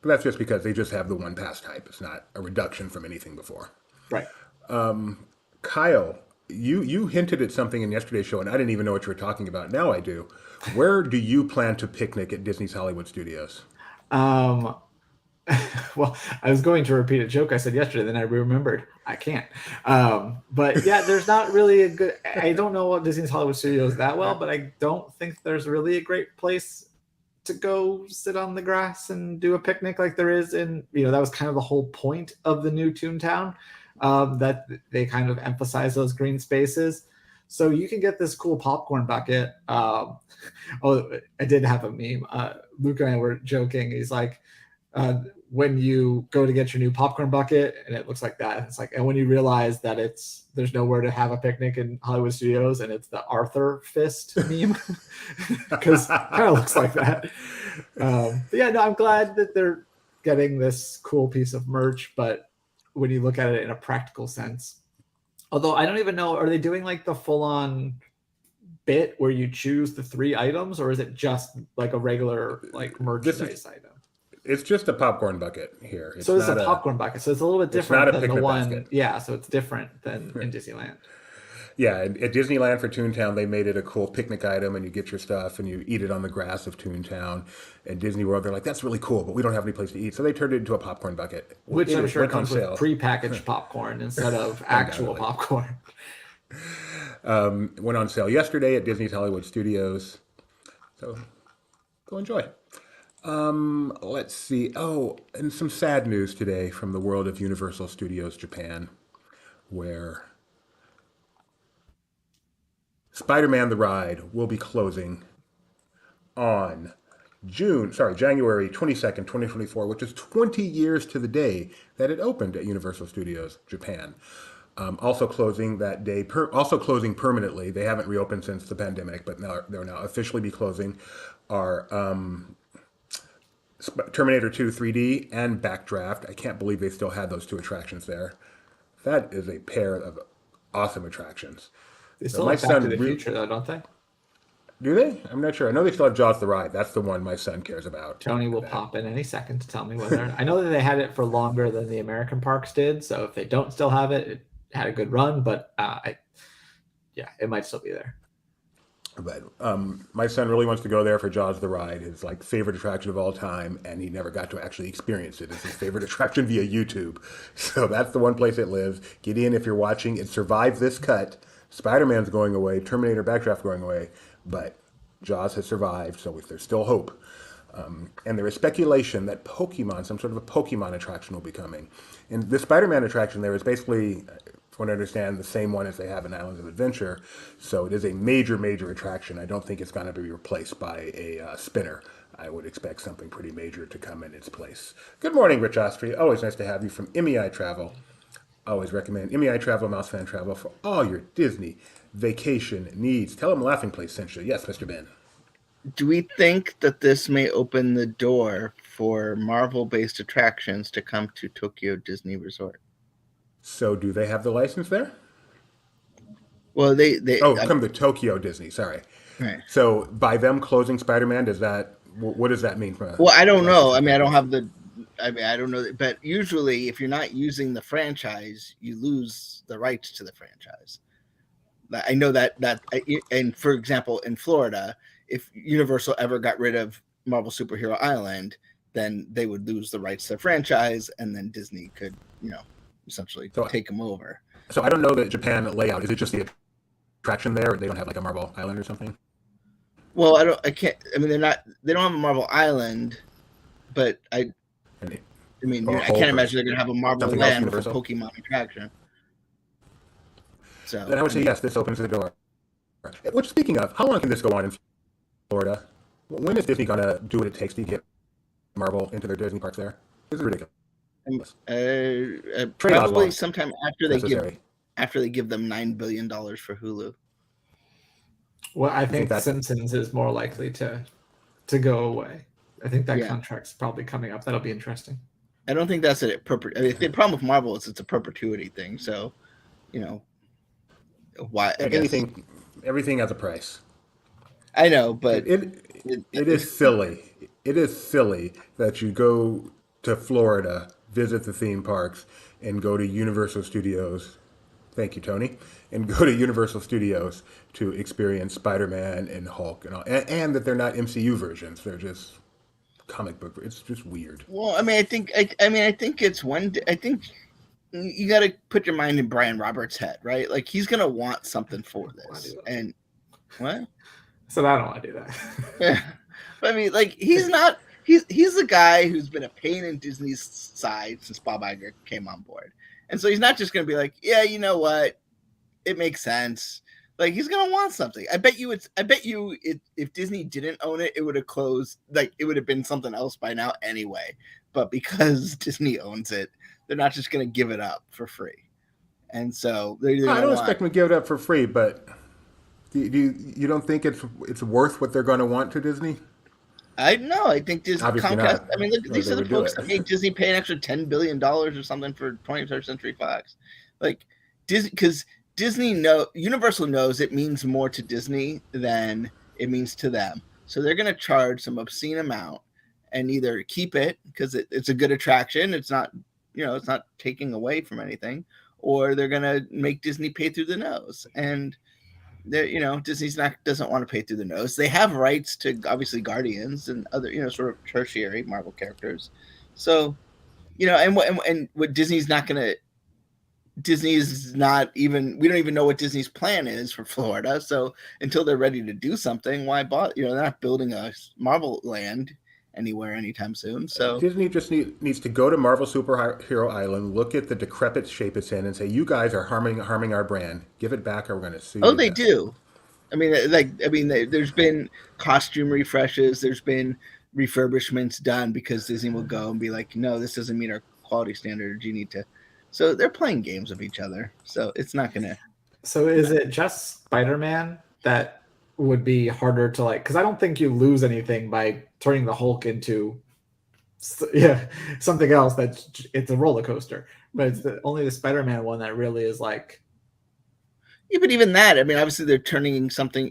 But that's just because they just have the one pass type. It's not a reduction from anything before.
Right.
Kyle, you hinted at something in yesterday's show, and I didn't even know what you were talking about. Now I do. Where do you plan to picnic at Disney's Hollywood Studios?
Well, I was going to repeat a joke I said yesterday, then I remembered I can't. But yeah, there's not really a good. I don't know what Disney's Hollywood Studios that well, but I don't think there's really a great place to go sit on the grass and do a picnic like there is in. That was kind of the whole point of the new Toontown, that they kind of emphasize those green spaces. So you can get this cool popcorn bucket. I did have a meme. Luke and I were joking. He's like, when you go to get your new popcorn bucket and it looks like that, it's like, and when you realize that there's nowhere to have a picnic in Hollywood Studios, and it's the Arthur fist meme, because it kind of looks like that. But yeah, no, I'm glad that they're getting this cool piece of merch, but when you look at it in a practical sense, although I don't even know, are they doing like the full-on bit where you choose the 3 items, or is it just like a regular like merchandise item?
It's just a popcorn bucket here.
So it's a popcorn bucket. So it's a little bit different
not a
than the
picnic
one.
basket.
Yeah, so it's different than in Disneyland.
Yeah, at Disneyland for Toontown, they made it a cool picnic item, and you get your stuff and you eat it on the grass of Toontown. At Disney World, they're like, that's really cool, but we don't have any place to eat, so they turned it into a popcorn bucket,
Which I'm sure
went on
comes
sale.
with prepackaged popcorn instead of actual popcorn.
Went on sale yesterday at Disney's Hollywood Studios, so go enjoy. Let's see. Oh, and some sad news today from the world of Universal Studios Japan, where Spider-Man the Ride will be closing on January 22nd, 2024, which is 20 years to the day that it opened at Universal Studios Japan. Also closing that day, also closing permanently. They haven't reopened since the pandemic, but now they're now officially be closing are Terminator 2 3D and Backdraft. I can't believe they still had those two attractions there. That is a pair of awesome attractions.
They still have Back to the Future, though, don't they?
Do they? I'm not sure. I know they still have Jaws the Ride. That's the one my son cares about.
Tony will pop in any second to tell me whether. I know that they had it for longer than the American parks did, so if they don't still have it, it had a good run, but it might still be there.
But my son really wants to go there for Jaws the Ride, his like favorite attraction of all time, and he never got to actually experience it. It's his favorite attraction via YouTube. So that's the one place it lives. Get in if you're watching. It survived this cut. Spider-Man's going away, Terminator Backdraft going away, but Jaws has survived, so there's still hope. And there is speculation that Pokemon, some sort of a Pokemon attraction will be coming. And the Spider-Man attraction there is basically, from what I understand, the same one as they have in Islands of Adventure. So it is a major, major attraction. I don't think it's going to be replaced by a spinner. I would expect something pretty major to come in its place. Good morning, Rich Ostry. Always nice to have you from MEI Travel. Always recommend MEI Travel, Mouse Fan Travel for all your Disney vacation needs. Tell them Laughing Place sent you. Yes, Mr. Ben.
Do we think that this may open the door for Marvel-based attractions to come to Tokyo Disney Resort?
So do they have the license there?
Well, they
come to Tokyo Disney. Sorry.
Right.
So by them closing Spider-Man, what does that mean?
Well, I don't know. I mean, I don't know. But usually, if you're not using the franchise, you lose the rights to the franchise. I know that, and for example, in Florida, if Universal ever got rid of Marvel Superhero Island, then they would lose the rights to the franchise, and then Disney could, essentially take them over.
So I don't know the Japan layout. Is it just the attraction there, or they don't have like a Marvel Island or something?
Well, I can't. I mean, they don't have a Marvel Island, but I can't imagine they're going to have a Marvel Land for Pokemon attraction. So
then I would say yes. This opens the door. Which, speaking of, how long can this go on in Florida? When is Disney going to do what it takes to get Marvel into their Disney parks there? This is ridiculous.
Probably sometime after they give them $9 billion for Hulu.
Well, I think that Simpsons is more likely to go away. I think that contract's probably coming up. That'll be interesting.
I don't think that's the problem with Marvel is it's a perpetuity thing. So, why
everything has a price.
I know, but
it is silly. It is silly that you go to Florida, visit the theme parks, and go to Universal Studios. Thank you, Tony. And go to Universal Studios to experience Spider-Man and Hulk and all, and that they're not MCU versions. They're just comic book. It's just weird.
Well, I mean, I think it's one. I think you got to put your mind in Brian Roberts' head, right? Like he's gonna want something for this. And what?
So I don't want to do that.
Yeah. I mean, like he's not. He's the guy who's been a pain in Disney's side since Bob Iger came on board, and so he's not just gonna be like, yeah, you know what, it makes sense. Like he's gonna want something. I bet you if Disney didn't own it, it would have closed. Like it would have been something else by now anyway. But because Disney owns it, they're not just gonna give it up for free. And so I
don't expect them to give it up for free, but you don't think it's worth what they're going to want to Disney?
I know. I think Disney
Obviously
Comcast.
not.
I mean, look, these are the folks that made Disney pay an extra $10 billion or something for 21st Century Fox. Like Disney, because Universal knows it means more to Disney than it means to them. So they're going to charge some obscene amount, and either keep it because it's a good attraction. It's not, it's not taking away from anything, or they're going to make Disney pay through the nose. And Disney's doesn't want to pay through the nose. They have rights to obviously Guardians and other, sort of tertiary Marvel characters. So, and what Disney's not even, we don't even know what Disney's plan is for Florida. So until they're ready to do something, why bother? They're not building a Marvel land anywhere anytime soon. So
Disney just needs to go to Marvel Superhero Island, look at the decrepit shape it's in, and say, "You guys are harming our brand. Give it back, or we're going to sue you."
Oh, they do. I mean, there's been costume refreshes. There's been refurbishments done because Disney will go and be like, "No, this doesn't meet our quality standards. You need to." So they're playing games with each other. So it's not going to.
So is it just Spider-Man that would be harder to because I don't think you lose anything by turning the Hulk into something else. It's a roller coaster, but it's only the Spider-Man one that really is
Yeah, but even that, I mean, obviously they're turning something.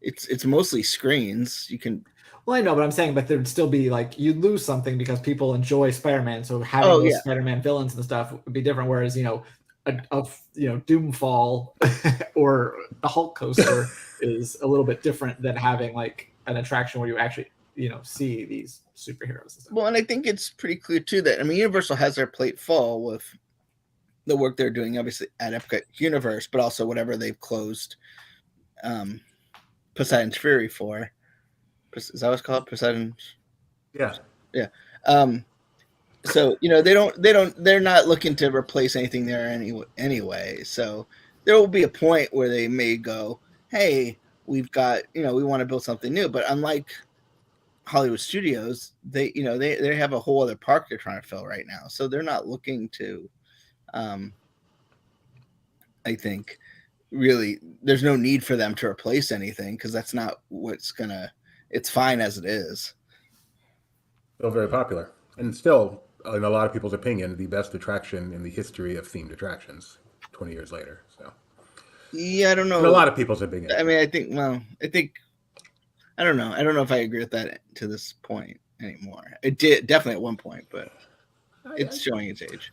It's mostly screens. You can.
Well, I know, but I'm saying, but there'd still be you lose something because people enjoy Spider-Man. So having those Spider-Man villains and stuff would be different. Whereas Doomfall or the Hulk coaster is a little bit different than having an attraction where you actually see these superheroes and stuff.
Well, and I think it's pretty clear too that Universal has their plate full with the work they're doing, obviously at Epcot Universe, but also whatever they've closed Poseidon's Fury for. Is that what's called? Poseidon's?
Yeah.
So they're not looking to replace anything there anyway. So there will be a point where they may go, "Hey, we've got we want to build something new." But unlike Hollywood Studios, they have a whole other park they're trying to fill right now. So they're not looking to. I think really there's no need for them to replace anything because that's not what's gonna. It's fine as it is.
Still very popular, and still, in a lot of people's opinion, the best attraction in the history of themed attractions. 20 years later, so
yeah, I don't know.
In a lot of people's opinion.
I mean, I don't know. I don't know if I agree with that to this point anymore. It did definitely at one point, but it's showing its age.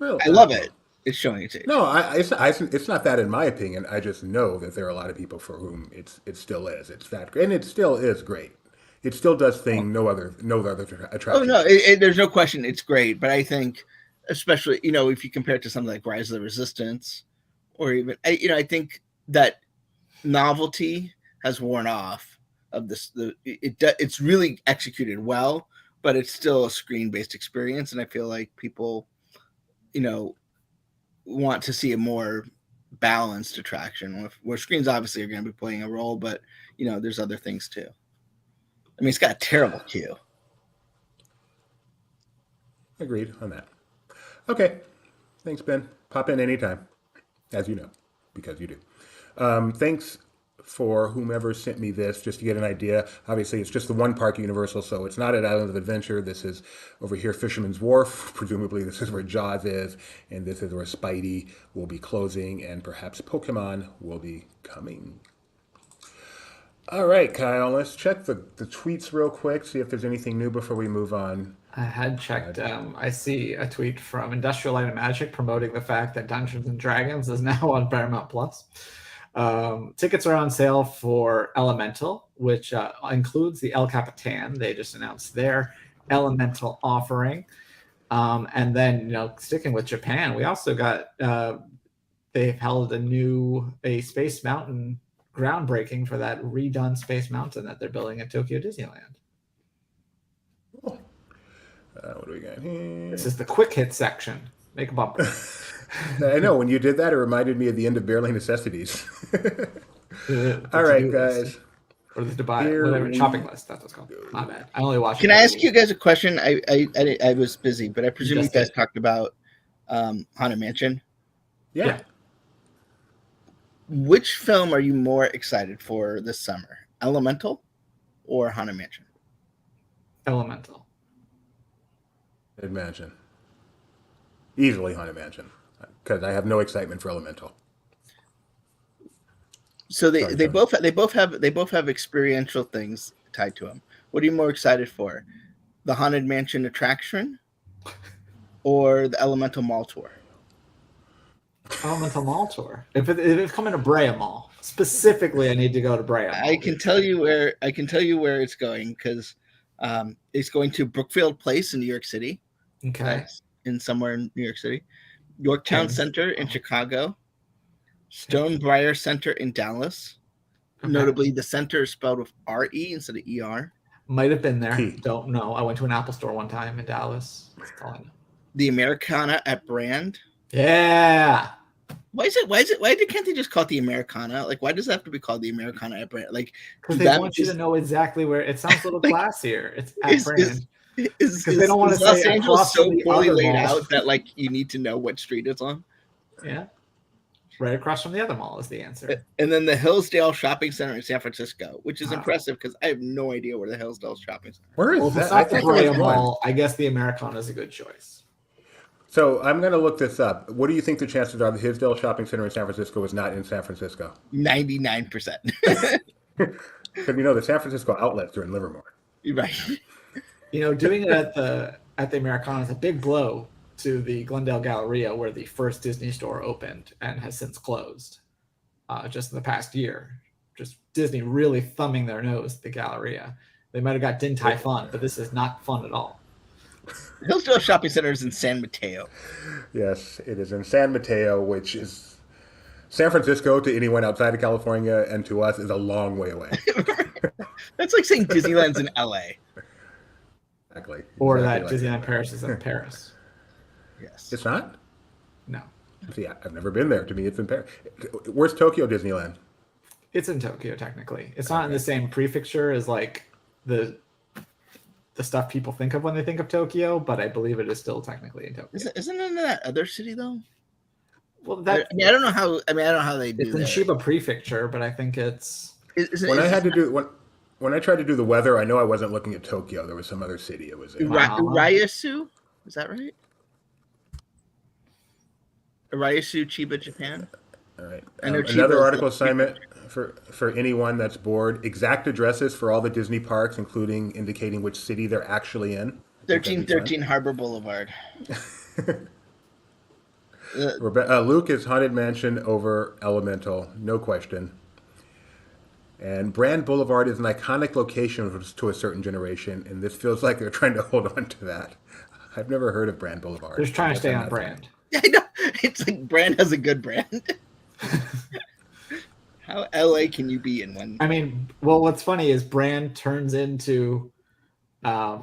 Well,
I love it. It's showing its age.
No, it's not that in my opinion. I just know that there are a lot of people for whom it still is. It's that great, and it still is great. It still does things no other attraction.
Oh no, there's no question. It's great, but I think, especially if you compare it to something like Rise of the Resistance, or even I think that novelty has worn off of this. It's really executed well, but it's still a screen-based experience, and I feel like people, want to see a more balanced attraction where screens obviously are going to be playing a role, but there's other things too. I mean, it's got a terrible queue.
Agreed on that. Okay. Thanks, Ben. Pop in anytime, as you know, because you do. Thanks for whomever sent me this, just to get an idea. Obviously, it's just the one park at Universal, so it's not at Island of Adventure. This is over here, Fisherman's Wharf. Presumably, this is where Jaws is, and this is where Spidey will be closing, and perhaps Pokemon will be coming. All right, Kyle, let's check the tweets real quick, see if there's anything new before we move on.
I had checked. I see a tweet from Industrial Light and Magic promoting the fact that Dungeons and Dragons is now on Paramount Plus. Tickets are on sale for Elemental, which includes the El Capitan. They just announced their Elemental offering. And then, sticking with Japan, we also got, they've held a Space Mountain groundbreaking for that redone Space Mountain that they're building at Tokyo Disneyland.
Cool. What do we got here?
This is the quick hit section. Make a bumper.
I know, when you did that, it reminded me of the end of Barely Necessities. All right, guys.
Or the whatever shopping list. That's what's called. My bad. I only watched.
Can I ask you guys a question? I was busy, but I presume you guys talked about Haunted Mansion.
Yeah.
Which film are you more excited for this summer? Elemental or Haunted Mansion?
Elemental.
Haunted Mansion. Easily Haunted Mansion, because I have no excitement for Elemental.
So they both have experiential things tied to them. What are you more excited for? The Haunted Mansion attraction or the Elemental Mall tour?
Elemental Mall tour. If it's coming to Brea Mall, specifically, I need to go to Brea Mall.
I can tell you where it's going because it's going to Brookfield Place in New York City.
Okay.
That's somewhere in New York City. Yorktown Center in Chicago. Stonebriar Center in Dallas.
Okay.
Notably, the center is spelled with R-E instead of E-R.
Might have been there. Don't know. I went to an Apple store one time in Dallas. That's all I know.
The Americana at Brand.
Yeah.
Why can't they just call it the Americana? Like, why does it have to be called the Americana at Brand? Like,
because they want you to know exactly where it sounds a little classier. It's at Brand.
Because
they don't want to
Los
say
Angeles so poorly laid
mall.
out that like you need to know what street it's on.
Yeah. Right across from the other mall is the answer.
And then the Hillsdale Shopping Center in San Francisco, which is impressive because I have no idea where the Hillsdale Shopping Center is.
Where is that?
I think Brea Mall. I guess the Americana is a good choice.
So I'm going to look this up. What do you think the chances are the Hillsdale Shopping Center in San Francisco is not in San Francisco?
99%.
Because the San Francisco outlets are in Livermore.
Right.
Doing it at the Americana is a big blow to the Glendale Galleria, where the first Disney store opened and has since closed just in the past year. Just Disney really thumbing their nose at the Galleria. They might have got Din Tai Fun, but this is not fun at all.
Hillsdale Shopping Center is in San Mateo.
Yes, it is in San Mateo, which is San Francisco to anyone outside of California, and to us is a long way away.
That's like saying Disneyland's in LA.
Exactly.
Or
exactly
that
like
Disneyland Paris is in Paris.
Yes.
It's not?
No.
See, I've never been there. To me, it's in Paris. Where's Tokyo Disneyland?
It's in Tokyo, technically. It's not in the same prefecture as like the stuff people think of when they think of Tokyo, but I believe it is still technically in Tokyo.
Isn't it in that other city though?
Well, that
I don't know how. I don't know how they do.
It's in Chiba Prefecture, but I think it's.
When I tried to do the weather, I know I wasn't looking at Tokyo. There was some other city it was in.
Urayasu, is that right? Urayasu, Chiba, Japan.
All right.
Chiba
Another article assignment for anyone that's bored: exact addresses for all the Disney parks, including indicating which city they're actually in.
1313 Harbor Boulevard.
Luke is Haunted Mansion over Elemental, no question. And Brand Boulevard is an iconic location to a certain generation, and this feels like they're trying to hold on to that. I've never heard of Brand Boulevard.
They're just trying to stay on brand.
I know. It's like brand has a good brand. How LA can you be in one?
What's funny is brand turns into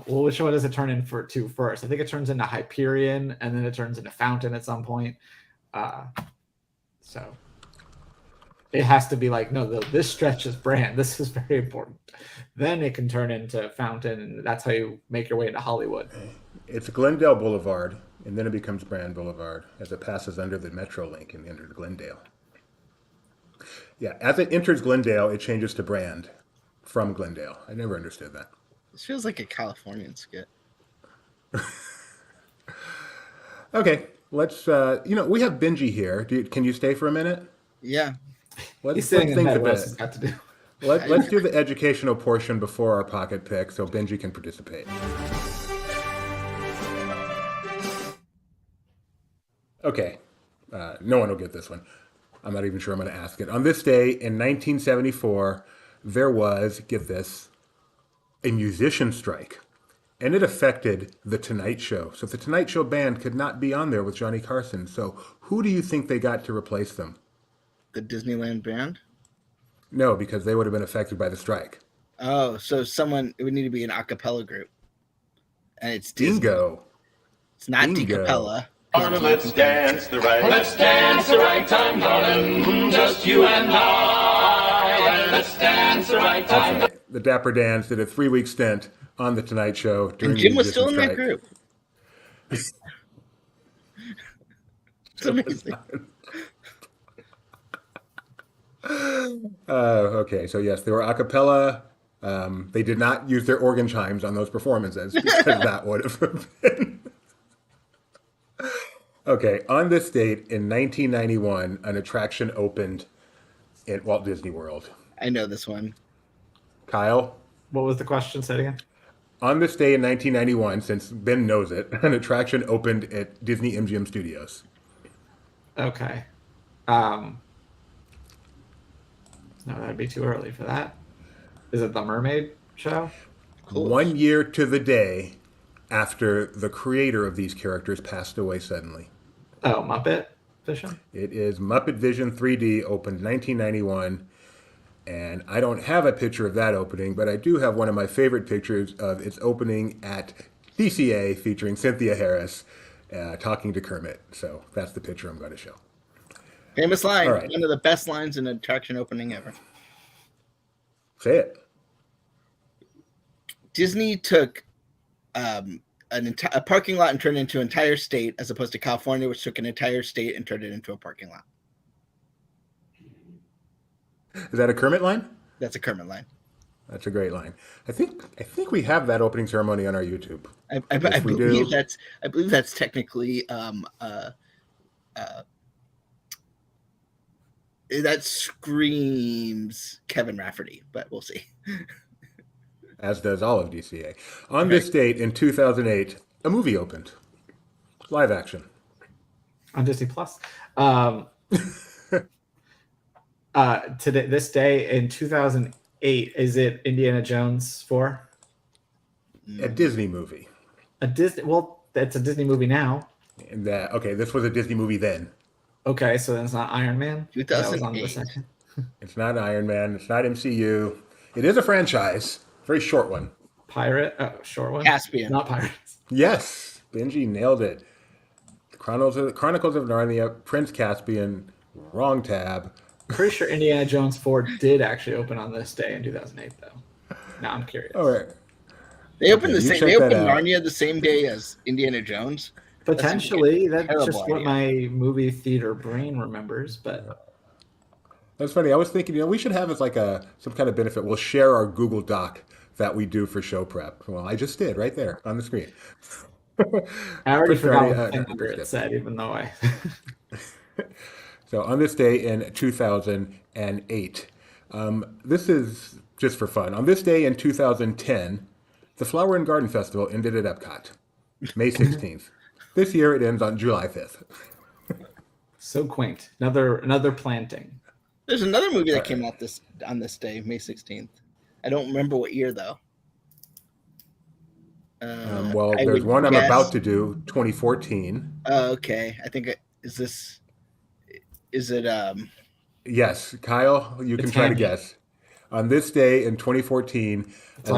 which one does it turn into first? I think it turns into Hyperion, and then it turns into Fountain at some point. So it has to be like, no, this stretch is brand. This is very important. Then it can turn into Fountain, and that's how you make your way into Hollywood.
It's Glendale Boulevard, and then it becomes Brand Boulevard as it passes under the Metro link and enters Glendale. Yeah, as it enters Glendale, it changes to Brand from Glendale. I never understood that.
This feels like a Californian skit.
Okay, let's. We have Benji here. Can you stay for a minute?
Yeah.
He's sitting in bed. What else has got to do?
Let's do the educational portion before our pocket pick, so Benji can participate. Okay, no one will get this one. I'm not even sure I'm going to ask it. On this day in 1974, there was, get this, a musician strike, and it affected The Tonight Show. So the Tonight Show band could not be on there with Johnny Carson. So who do you think they got to replace them?
The Disneyland band?
No, because they would have been affected by the strike.
Oh, so it would need to be an a cappella group. And it's Disney.
Bingo.
It's not Decapella.
Let's dance the right time, darling. Just you and I. Let's dance the right time.
That's right. The Dapper Dans did a 3-week stint on The Tonight Show.
And Jim was still in that group. It's amazing.
Okay, so yes, they were a cappella. They did not use their organ chimes on those performances because that would have been. Okay, on this date in 1991, an attraction opened at Walt Disney World.
I know this one.
Kyle?
What was the question? Say it again.
On this day in 1991, since Ben knows it, an attraction opened at Disney MGM Studios.
Okay. No, that'd be too early for that. Is it the Mermaid show?
1 year to the day after the creator of these characters passed away suddenly.
Oh, Muppet Vision?
It is Muppet Vision 3D, opened 1991. And I don't have a picture of that opening, but I do have one of my favorite pictures of its opening at DCA featuring Cynthia Harris talking to Kermit. So that's the picture I'm going to show.
Famous line.
All right.
One of the best lines in an attraction opening ever.
Say it.
Disney took a parking lot and turned it into an entire state, as opposed to California, which took an entire state and turned it into a parking lot.
Is that a Kermit line?
That's a Kermit line.
That's a great line. I think we have that opening ceremony on our YouTube.
I believe that's technically that screams Kevin Rafferty, but we'll see.
As does all of DCA. On this date in 2008, a movie opened. Live action.
On Disney Plus. Today, this day in 2008, is it Indiana Jones 4?
A Disney movie.
Well, it's a Disney movie now.
And okay, this was a Disney movie then.
Okay, so then it's not Iron Man.
2008.
It's not Iron Man. It's not MCU. It is a franchise. Very short one.
Pirate? Oh, short one?
Caspian.
Not Pirates.
Yes. Benji nailed it. Chronicles of Narnia, Prince Caspian, wrong tab.
Pretty sure Indiana Jones 4 did actually open on this day in 2008, though. Now I'm curious.
All right.
They opened They opened Narnia the same day as Indiana Jones.
Potentially. That's just what my movie theater brain remembers, but
that's funny. I was thinking, we should have as like some kind of benefit. We'll share our Google Doc that we do for show prep. Well, I just did right there on the screen.
I already forgot what it said, even though I.
So on this day in 2008, this is just for fun. On this day in 2010, the Flower and Garden Festival ended at Epcot, May 16th. This year it ends on July 5th.
So quaint. Another planting.
There's another movie that came out on this day, May 16th. I don't remember what year though.
Well, there's one I'm about to do, 2014.
Okay. I think is it
Yes, Kyle, you can try to guess. On this day in 2014, a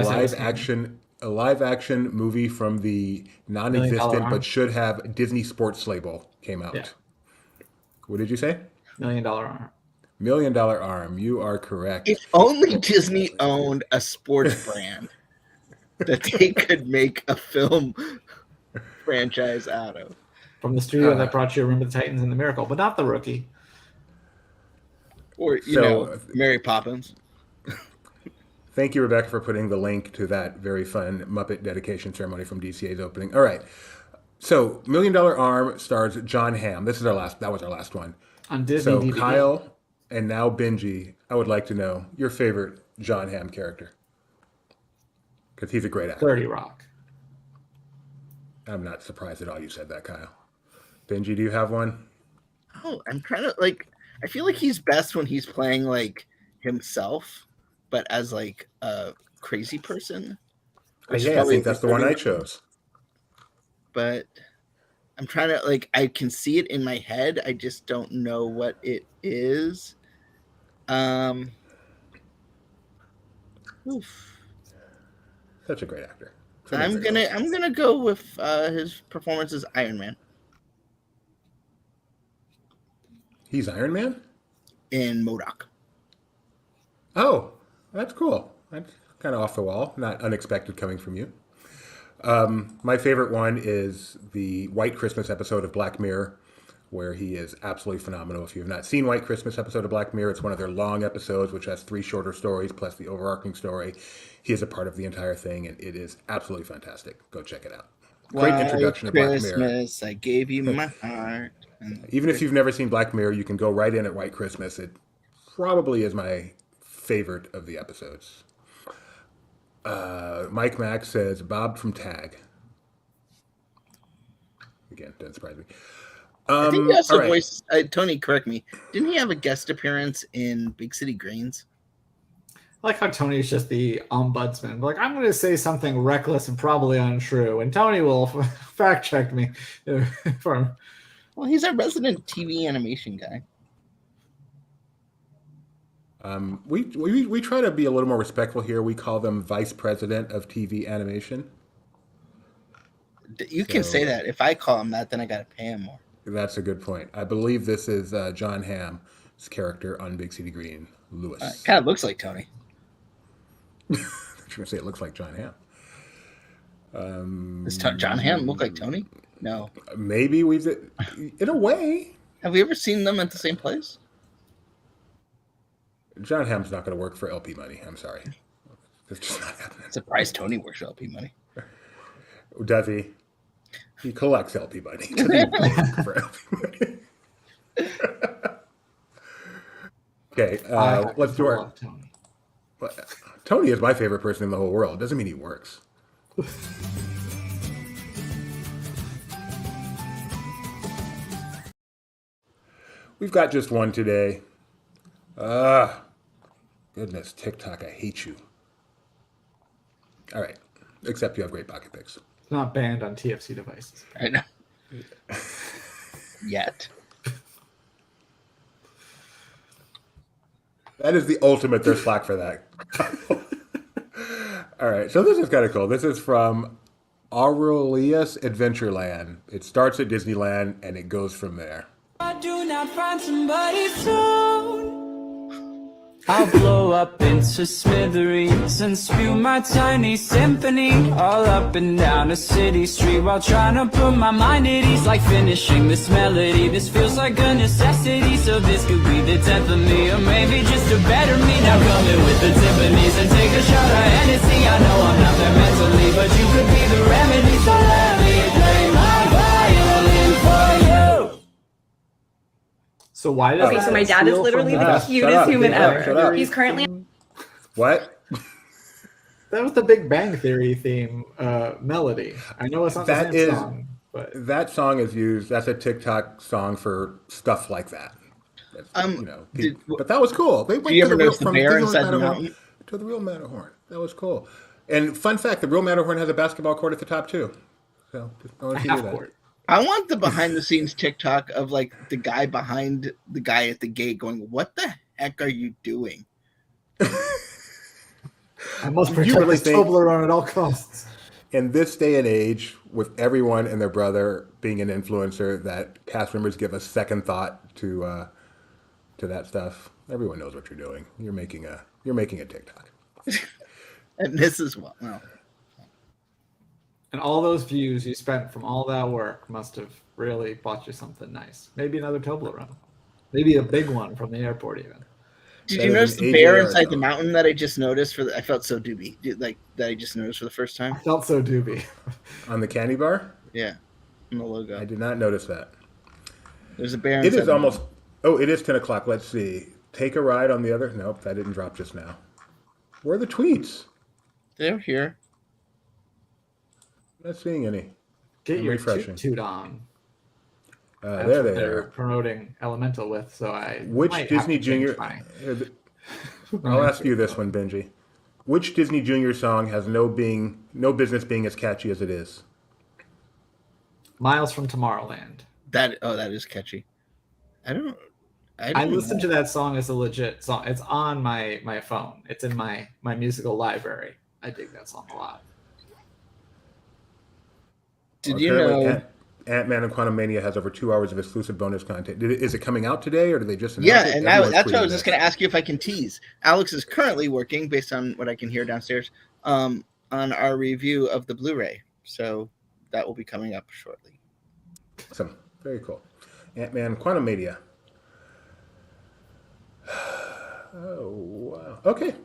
live action movie from the non-existent but should have Disney Sports label came out. Yeah. What did you say?
$1 Million Arm.
$1 Million Arm. You are correct.
If only Disney owned a sports brand that they could make a film franchise out of.
From the studio that brought you Remember the Titans and The Miracle, but not The Rookie.
Or, Mary Poppins.
Thank you, Rebecca, for putting the link to that very fun Muppet dedication ceremony from DCA's opening. All right. So, $1 Million Arm stars John Hamm. That was our last one.
On Disney
So,
DVD.
Kyle and now Benji, I would like to know your favorite John Hamm character. Because he's a great actor.
30 Rock.
I'm not surprised at all you said that, Kyle. Benji, do you have one?
Oh, I'm trying to I feel like he's best when he's playing himself, but as a crazy person.
Yeah, I think that's the one I chose.
But I'm trying to I can see it in my head. I just don't know what it is.
Such a great actor.
I'm gonna go with his performance as Iron Man.
He's Iron Man?
In MODOK.
Oh, that's cool. That's kind of off the wall. Not unexpected coming from you. My favorite one is the White Christmas episode of Black Mirror, where he is absolutely phenomenal. If you have not seen White Christmas episode of Black Mirror, it's one of their long episodes, which has 3 shorter stories plus the overarching story. He is a part of the entire thing, and it is absolutely fantastic. Go check it out. Great introduction to Black Mirror.
Christmas, I gave you my heart.
Even if you've never seen Black Mirror, you can go right in at White Christmas. It probably is my favorite of the episodes. Mike Mack says Bob from Tag. Again, doesn't surprise me.
I think he also
all right.
voiced Tony. Correct me. Didn't he have a guest appearance in Big City Greens?
I like how Tony's just the ombudsman. Like, I'm going to say something reckless and probably untrue, and Tony will fact check me for him.
Well, he's our resident TV animation guy.
We try to be a little more respectful here. We call them vice president of TV animation.
You can say that. If I call him that, then I got to pay him more.
That's a good point. I believe this is John Hamm's character on Big City Green, Lewis.
Kind of looks like Tony.
I was going to say it looks like John Hamm.
Does John Hamm look like Tony? No.
Maybe we've, in a way.
Have we ever seen them at the same place?
John Hamm's not going to work for LP money. I'm sorry. It's just not happening.
Surprised Tony works for LP money.
Does he? He collects LP money. Does he work for LP money? Okay, let's do our...
Tony.
Tony is my favorite person in the whole world. Doesn't mean he works. We've got just one today. Goodness, TikTok, I hate you. All right, except you have great pocket picks.
It's not banned on TFC devices.
I know. Yet.
That is the ultimate. There's slack for that. All right, so this is kind of cool. This is from Aurelius Adventureland. It starts at Disneyland and it goes from there.
I do not find somebody soon, I'll blow up into smithereens and spew my tiny symphony all up and down a city street while trying to put my mind at ease, like finishing this melody. This feels like a necessity, so this could be the death of me, or maybe just a better me. Now come in with the Tiffany's and take a shot of Hennessy. I know I'm not there mentally, but you could be the remedy, so let me play my violin for you.
So why does
Okay, so my dad is literally the cutest human ever. He's currently...
What?
That was the Big Bang Theory theme melody. I know it's not the same song, but
that song is used. That's a TikTok song for stuff like that. But that was cool. They went to the real Matterhorn. That was cool. And fun fact: the real Matterhorn has a basketball court at the top too. So just want to do that.
I want the behind the scenes TikTok of like the guy behind the guy at the gate going, "What the heck are you doing?"
I must protect this Toblerone at all costs.
In this day and age, with everyone and their brother being an influencer, that cast members give a second thought to that stuff. Everyone knows what you're doing. You're making a TikTok.
And this is what. Well.
And all those views you spent from all that work must have really bought you something nice. Maybe another Toblerone. Maybe a big one from the airport even.
Did you notice the bear inside the mountain that I just noticed? I felt so doobie. Like that I just noticed for the first time.
I felt so doobie.
On the candy bar?
Yeah. On the logo.
I did not notice that.
There's a bear
inside. It is almost... Oh, it is 10 o'clock. Let's see. Take a ride on the other... Nope, that didn't drop just now. Where are the tweets?
They're here.
Not seeing any.
Get your toot on.
There they
they're
are.
Promoting Elemental with, so
Which Disney Junior? I'll ask you this one, Benji. Which Disney Junior song has no business being as catchy as it is?
Miles from Tomorrowland.
That is catchy.
I listened to that song as a legit song. It's on my phone. It's in my musical library. I dig that song a lot.
Did you know
Ant-Man and Quantumania has over 2 hours of exclusive bonus content? Is it coming out today, or did they just announce
Yeah,
it?
and that's what I was just going to ask you if I can tease. Alex is currently working, based on what I can hear downstairs, on our review of the Blu-ray. So that will be coming up shortly.
Awesome. Very cool. Ant-Man Quantumania. Oh, wow. Okay.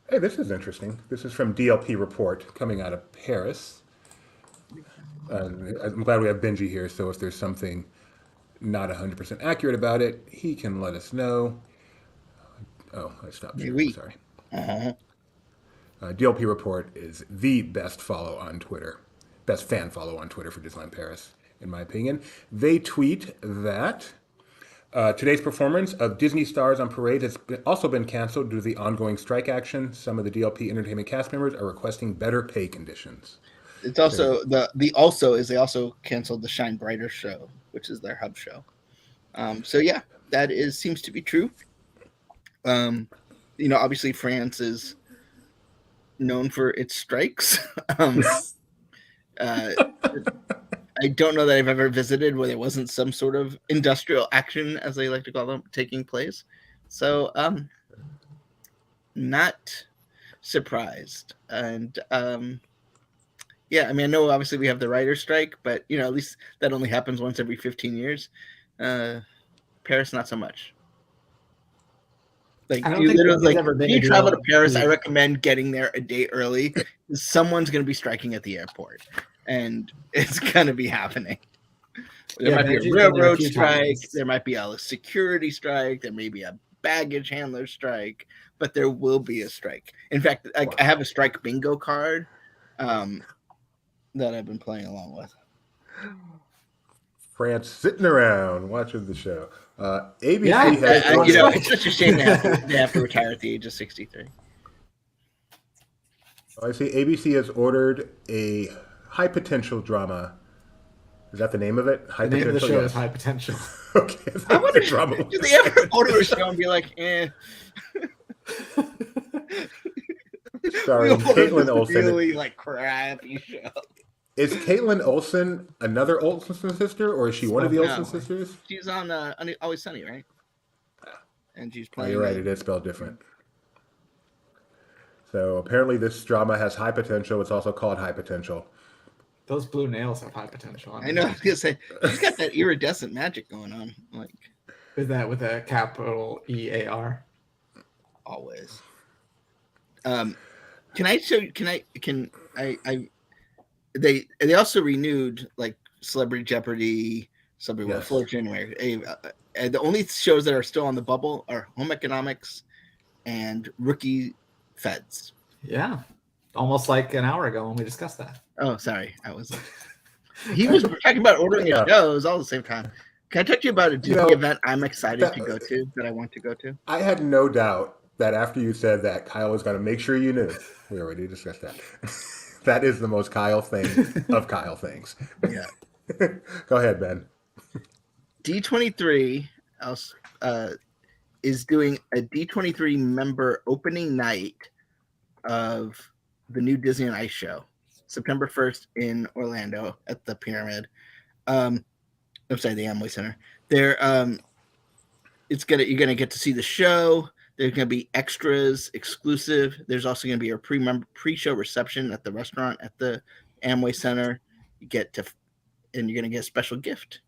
Hey, this is interesting. This is from DLP Report, coming out of Paris. I'm glad we have Benji here, so if there's something not 100% accurate about it, he can let us know. Oh, I stopped. Sorry. DLP Report is the best follow on Twitter, best fan follow on Twitter for Disneyland Paris, in my opinion. They tweet that today's performance of Disney Stars on Parade has also been canceled due to the ongoing strike action. Some of the DLP Entertainment cast members are requesting better pay conditions.
It's also the also is they also canceled the Shine Brighter show, which is their hub show. So yeah, that seems to be true. Obviously France is known for its strikes. I don't know that I've ever visited where there wasn't some sort of industrial action, as they like to call them, taking place. So, not surprised. And yeah, I mean, I know obviously we have the writer's strike, but at least that only happens once every 15 years. Paris, not so much. Like, you travel to Paris, I recommend getting there a day early. Someone's going to be striking at the airport, and it's going to be happening. There might be a railroad strike. There might be a security strike. There may be a baggage handler strike, but there will be a strike. In fact, I have a strike bingo card that I've been playing along with.
France sitting around watching the show. ABC
has it's such a shame they have to retire at the age of 63.
I see ABC has ordered a high potential drama. Is that the name of it?
The name of the show is High Potential.
Okay.
I wonder, do they ever order a show and be like, eh?
Starring Caitlin Olsen.
Really crappy show.
Is Caitlin Olsen another Olsen sister, or is she one of the Olsen sisters?
She's on Always Sunny, right? And she's playing.
You're right. It is spelled different. So apparently, this drama has high potential. It's also called High Potential.
Those blue nails have high potential.
I know. I was gonna say she's got that iridescent magic going on.
Is that with a capital EAR?
Always. Can I show? Can I? They also renewed Celebrity Jeopardy, Celebrity Wheel of Fortune. The only shows that are still on the bubble are Home Economics and Rookie Feds.
Yeah, almost like an hour ago when we discussed that.
Oh, sorry, he was talking about ordering his shows all at the same time. Can I talk to you about a Disney event I'm excited to go to that I want to go to?
I had no doubt that after you said that, Kyle was going to make sure you knew. We already discussed that. That is the most Kyle thing of Kyle things.
Yeah.
Go ahead, Ben.
D23 is doing a D23 member opening night of the new Disney on Ice show, September 1st in Orlando at the Pyramid. I'm sorry, the Amway Center. You're gonna get to see the show. There's going to be extras, exclusive. There's also going to be a pre-show reception at the restaurant at the Amway Center. And you're going to get a special gift.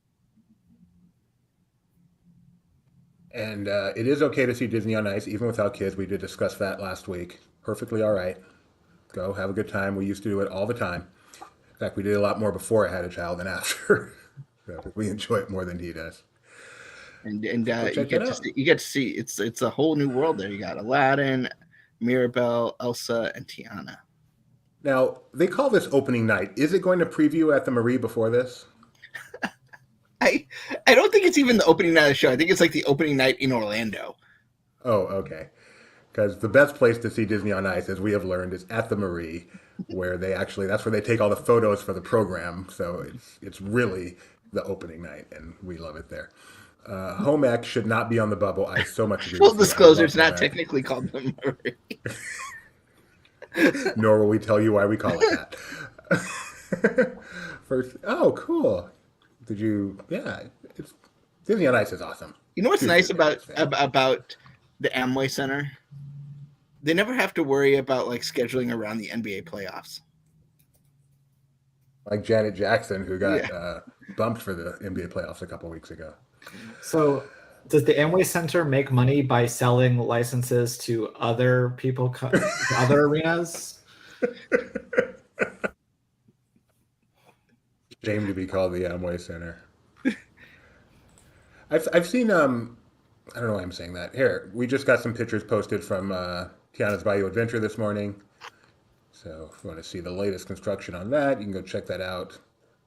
And it is okay to see Disney on Ice, even without kids. We did discuss that last week. Perfectly all right. Go have a good time. We used to do it all the time. In fact, we did a lot more before I had a child than after. So we enjoy it more than he does.
And you get to see it's a whole new world there. You got Aladdin, Mirabelle, Elsa, and Tiana.
Now they call this opening night. Is it going to preview at the Marie before this?
I don't think it's even the opening night of the show. I think it's the opening night in Orlando.
Oh, okay. Because the best place to see Disney on Ice, as we have learned, is at the Marie, where that's where they take all the photos for the program. So it's really the opening night, and we love it there. Home Ec should not be on the bubble. I so much agree.
Full disclosure, it's not technically called the
Marie. Nor will we tell you why we call it that. First, cool. Did you? Yeah, it's Disney on Ice is awesome.
You know what's nice about the Amway Center? They never have to worry about scheduling around the NBA playoffs.
Like Janet Jackson, who got bumped for the NBA playoffs a couple weeks ago.
So, does the Amway Center make money by selling licenses to other people, other arenas?
Shame to be called the Amway Center. I've seen I don't know why I'm saying that. Here, we just got some pictures posted from Tiana's Bayou Adventure this morning. So if you want to see the latest construction on that, you can go check that out.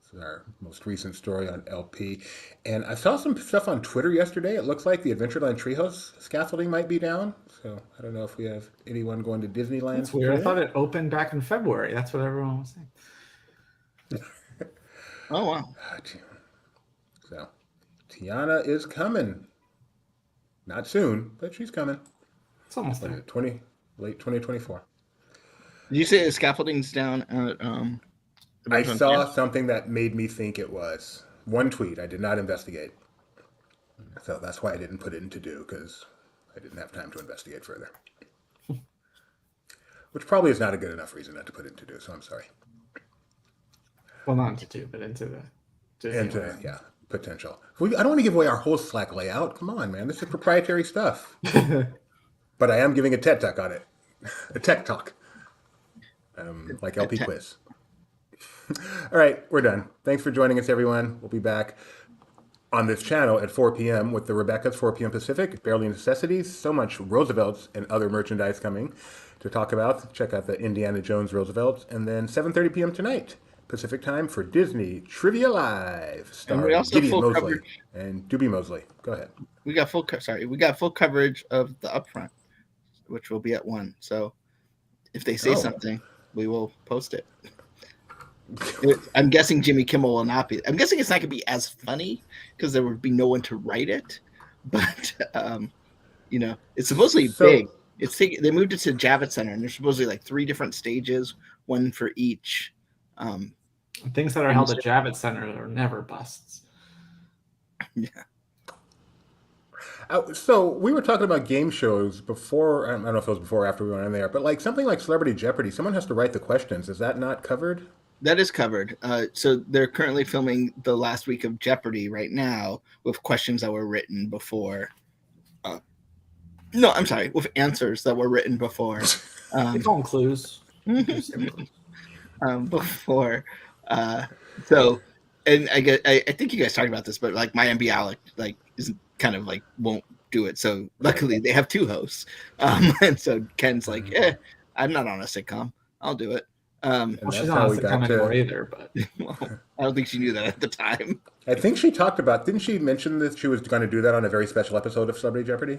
This is our most recent story on LP. And I saw some stuff on Twitter yesterday. It looks like the Adventureland Treehouse scaffolding might be down. So I don't know if we have anyone going to Disneyland.
That's weird. I thought it opened back in February. That's what everyone was saying.
Oh, wow.
So Tiana is coming. Not soon, but she's coming.
It's almost there.
Late 2024.
Did you say the scaffolding's down at
I saw something that made me think it was. One tweet. I did not investigate. So that's why I didn't put it in to do, because I didn't have time to investigate further. Which probably is not a good enough reason not to put it in to do, so I'm sorry.
Well, not into two, but into the
yeah, potential. I don't want to give away our whole Slack layout. Come on, man. This is proprietary stuff. But I am giving a TED Talk on it. A tech talk. Like LP Quiz. All right, we're done. Thanks for joining us, everyone. We'll be back on this channel at 4 p.m. with the Rebecca's 4 p.m. Pacific, Barely Necessities, so much Roosevelt's and other merchandise coming to talk about. Check out the Indiana Jones Roosevelt's. And then 7:30 p.m. tonight, Pacific time, for Disney Trivia Live, starring Gideon Mosley and Doobie Mosley. Go ahead.
We got full coverage of the upfront, which will be at 1. So if they say something, we will post it. I'm guessing Jimmy Kimmel will not be. I'm guessing it's not going to be as funny because there would be no one to write it. But it's supposedly big. They moved it to Javits Center, and there's supposedly like 3 different stages, one for each.
Things that are held at Javits Center are never busts.
Yeah.
So we were talking about game shows before. I don't know if it was before or after we went on there, but like something like Celebrity Jeopardy, someone has to write the questions. Is that not covered?
That is covered. So they're currently filming the last week of Jeopardy right now with questions that were written before. No, I'm sorry, with answers that were written before.
They call them clues.
Before. So, and I think you guys talked about this, but like Mayim Bialik is kind of like won't do it. So luckily they have 2 hosts. And so Ken's like, I'm not on a sitcom. I'll do it.
Well, she's not on a sitcom anymore either, but
well, I don't think she knew that at the time.
I think she talked about, didn't she mention that she was going to do that on a very special episode of Celebrity Jeopardy?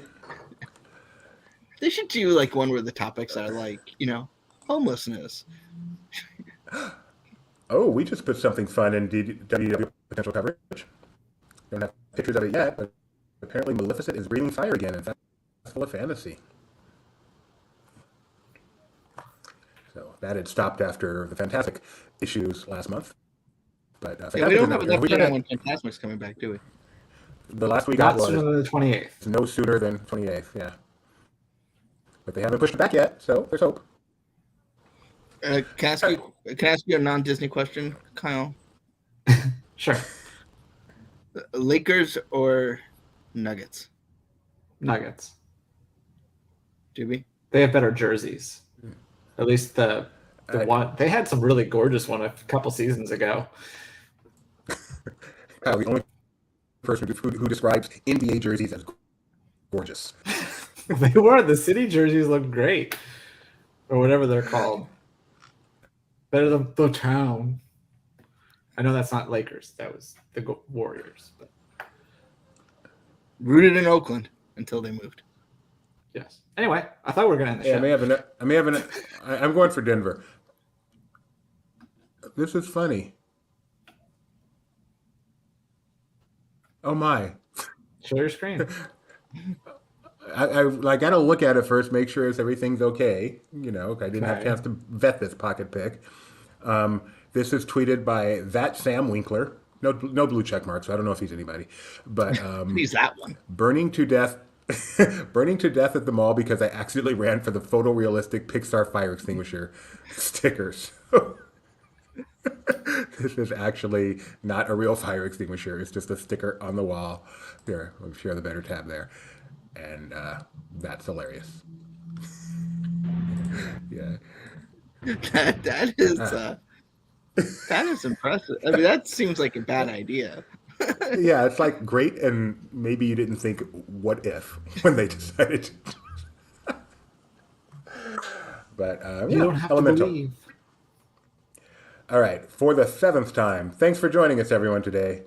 They should do like one where the topics are like, homelessness.
Oh, we just put something fun in WW potential coverage. Don't have pictures of it yet, but apparently Maleficent is breathing fire again in Festival of Fantasy. So that had stopped after the Fantastic issues last month. But
we don't have enough time when Fantastic's coming back, do we?
The last we
got
was
sooner than the 28th.
No sooner than 28th, yeah. But they haven't pushed it back yet, so there's hope.
Can I ask you a non-Disney question, Kyle?
Sure.
Lakers or Nuggets?
Nuggets.
Jimmy?
They have better jerseys. At least the one they had some really gorgeous one a couple seasons ago.
The only person who describes NBA jerseys as gorgeous.
They were. The city jerseys look great, or whatever they're called. Better than the town. I know that's not Lakers. That was the Warriors. But
rooted in Oakland until they moved.
Yes. Anyway, I thought we were going to end the show.
I'm going for Denver. This is funny. Oh my.
Show your screen.
I got to look at it first, make sure everything's okay. I didn't have a chance to vet this pocket pick. This is tweeted by that Sam Winkler. No blue check marks, so I don't know if he's anybody. But
he's that one.
Burning to death at the mall because I accidentally ran for the photorealistic Pixar fire extinguisher stickers. This is actually not a real fire extinguisher. It's just a sticker on the wall. There, we'll share the better tab there. And that's hilarious. Yeah.
That is impressive. I mean, that seems like a bad idea.
Yeah, it's like great, and maybe you didn't think, what if, when they decided to. But
You don't have
Elemental.
to believe.
All right, for the 7th time, thanks for joining us, everyone, today.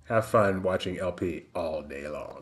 Have fun watching LP all day long.